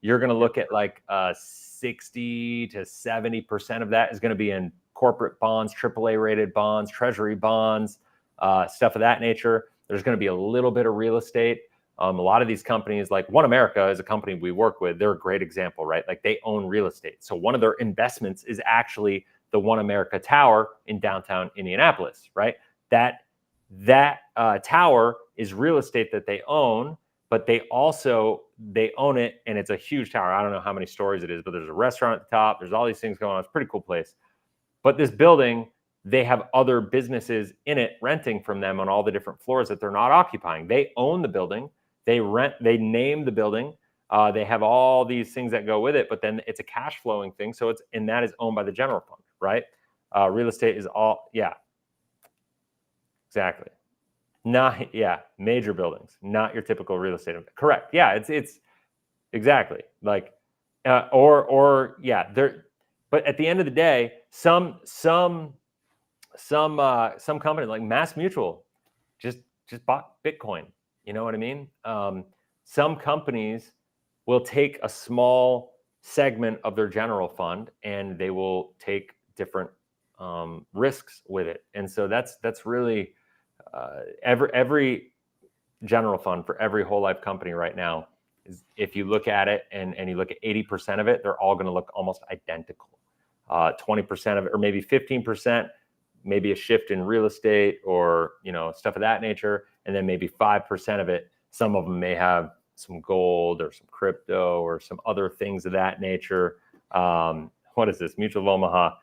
you're going to look at like 60 to 70% of that is going to be in corporate bonds, AAA rated bonds, treasury bonds, stuff of that nature. There's going to be a little bit of real estate. A lot of these companies, like One America is a company we work with. They're a great example, right? Like they own real estate. So one of their investments is actually the One America Tower in downtown Indianapolis, right? That tower is real estate that they own, but they own it, and it's a huge tower. I don't know how many stories it is, but there's a restaurant at the top. There's all these things going on. It's a pretty cool place. But this building, they have other businesses in it renting from them on all the different floors that they're not occupying. They own the building. They name the building. They have all these things that go with it, but then it's a cash flowing thing. So and that is owned by the general fund, right? Real estate is all, yeah, exactly. Major buildings, not your typical real estate. Correct. Yeah, it's exactly like, but at the end of the day, some company like Mass Mutual just bought Bitcoin. You know what I mean? Some companies will take a small segment of their general fund and they will take different risks with it. And so that's really every general fund for every whole life company right now is, if you look at it and you look at 80% of it, they're all going to look almost identical. 20% of it, or maybe 15%, maybe a shift in real estate or stuff of that nature, and then maybe 5% of it. Some of them may have some gold or some crypto or some other things of that nature. What is this? Mutual of Omaha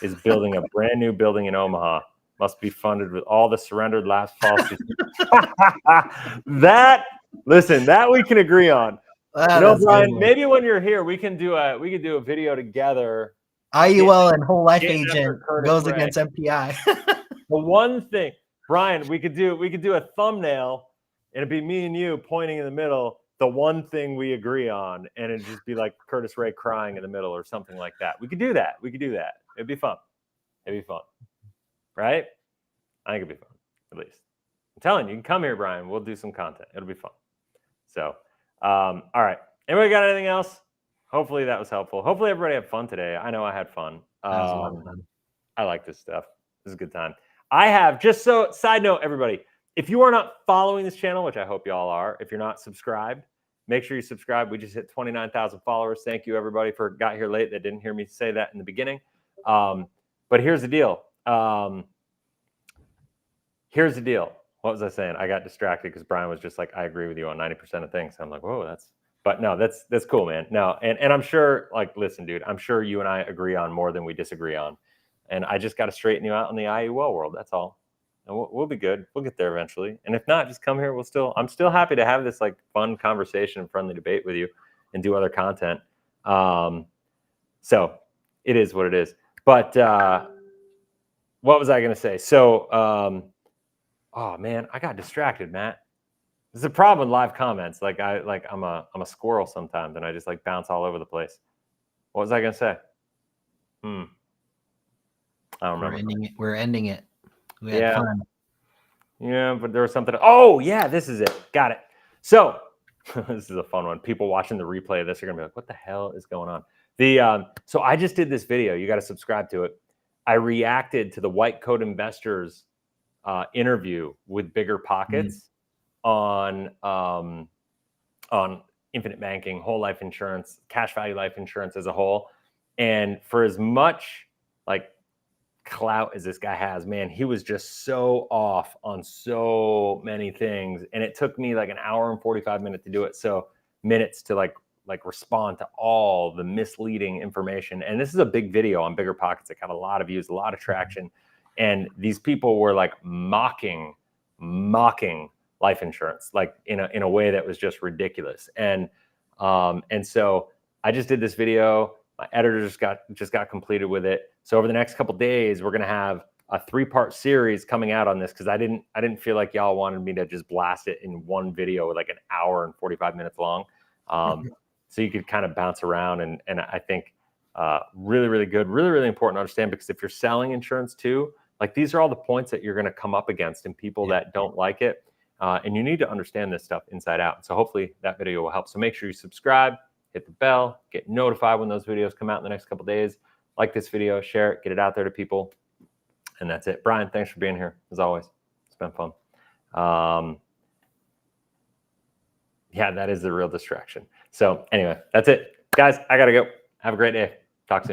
is building a brand new building in Omaha. Must be funded with all the surrendered last policies. That we can agree on. Brian, maybe when you're here, we can do a video together. IUL and whole life agent goes against MPI. The one thing, Brian, we could do a thumbnail, and it'd be me and you pointing in the middle. The one thing we agree on, and it'd just be like Curtis Ray crying in the middle or something like that. We could do that. It'd be fun. Right? I think it'd be fun, at least. I'm telling you, you can come here, Brian. We'll do some content. It'll be fun. So, all right. Anybody got anything else? Hopefully that was helpful. Hopefully everybody had fun today. I know I had fun. I like this stuff. This is a good time. I have, side note, everybody, if you are not following this channel, which I hope you all are, if you're not subscribed, make sure you subscribe. We just hit 29,000 followers. Thank you, everybody, for got here late that didn't hear me say that in the beginning. But here's the deal. What was I saying? I got distracted because Brian was just like, I agree with you on 90% of things. I'm like, whoa, that's cool, man. No, and I'm sure, like, listen, dude, I'm sure you and I agree on more than we disagree on. And I just got to straighten you out in the IUL world. That's all. And we'll be good. We'll get there eventually. And if not, just come here. I'm still happy to have this like fun conversation and friendly debate with you and do other content. So it is what it is. But what was I going to say? So, oh man, I got distracted, Matt. This is a problem with live comments. I'm a squirrel sometimes, and I just like bounce all over the place. What was I going to say? I don't remember. We're ending it. We had fun. Yeah, but there was something. Oh, yeah, this is it. Got it. So this is a fun one. People watching the replay of this are going to be like, what the hell is going on? So I just did this video. You got to subscribe to it. I reacted to the White Coat Investors interview with Bigger Pockets on infinite banking, whole life insurance, cash value life insurance as a whole. And for as much like clout as this guy has, man, he was just so off on so many things, and it took me like an hour and 45 minutes to do it. So minutes to like respond to all the misleading information. And this is a big video on Bigger Pockets. It got a lot of views, a lot of traction, and these people were like mocking life insurance, like in a way that was just ridiculous. And so I just did this video. My editor just got completed with it. So over the next couple of days, we're gonna have a 3-part series coming out on this, because I didn't feel like y'all wanted me to just blast it in one video like an hour and 45 minutes long. So you could kind of bounce around, and I think really, really good, really, really important to understand, because if you're selling insurance too, like these are all the points that you're gonna come up against and people that don't like it. And you need to understand this stuff inside out. So hopefully that video will help. So make sure you subscribe, hit the bell, get notified when those videos come out in the next couple of days. Like this video, share it, get it out there to people. And that's it. Brian, thanks for being here, as always. It's been fun. Yeah, that is the real distraction. So anyway, that's it. Guys, I got to go. Have a great day. Talk soon.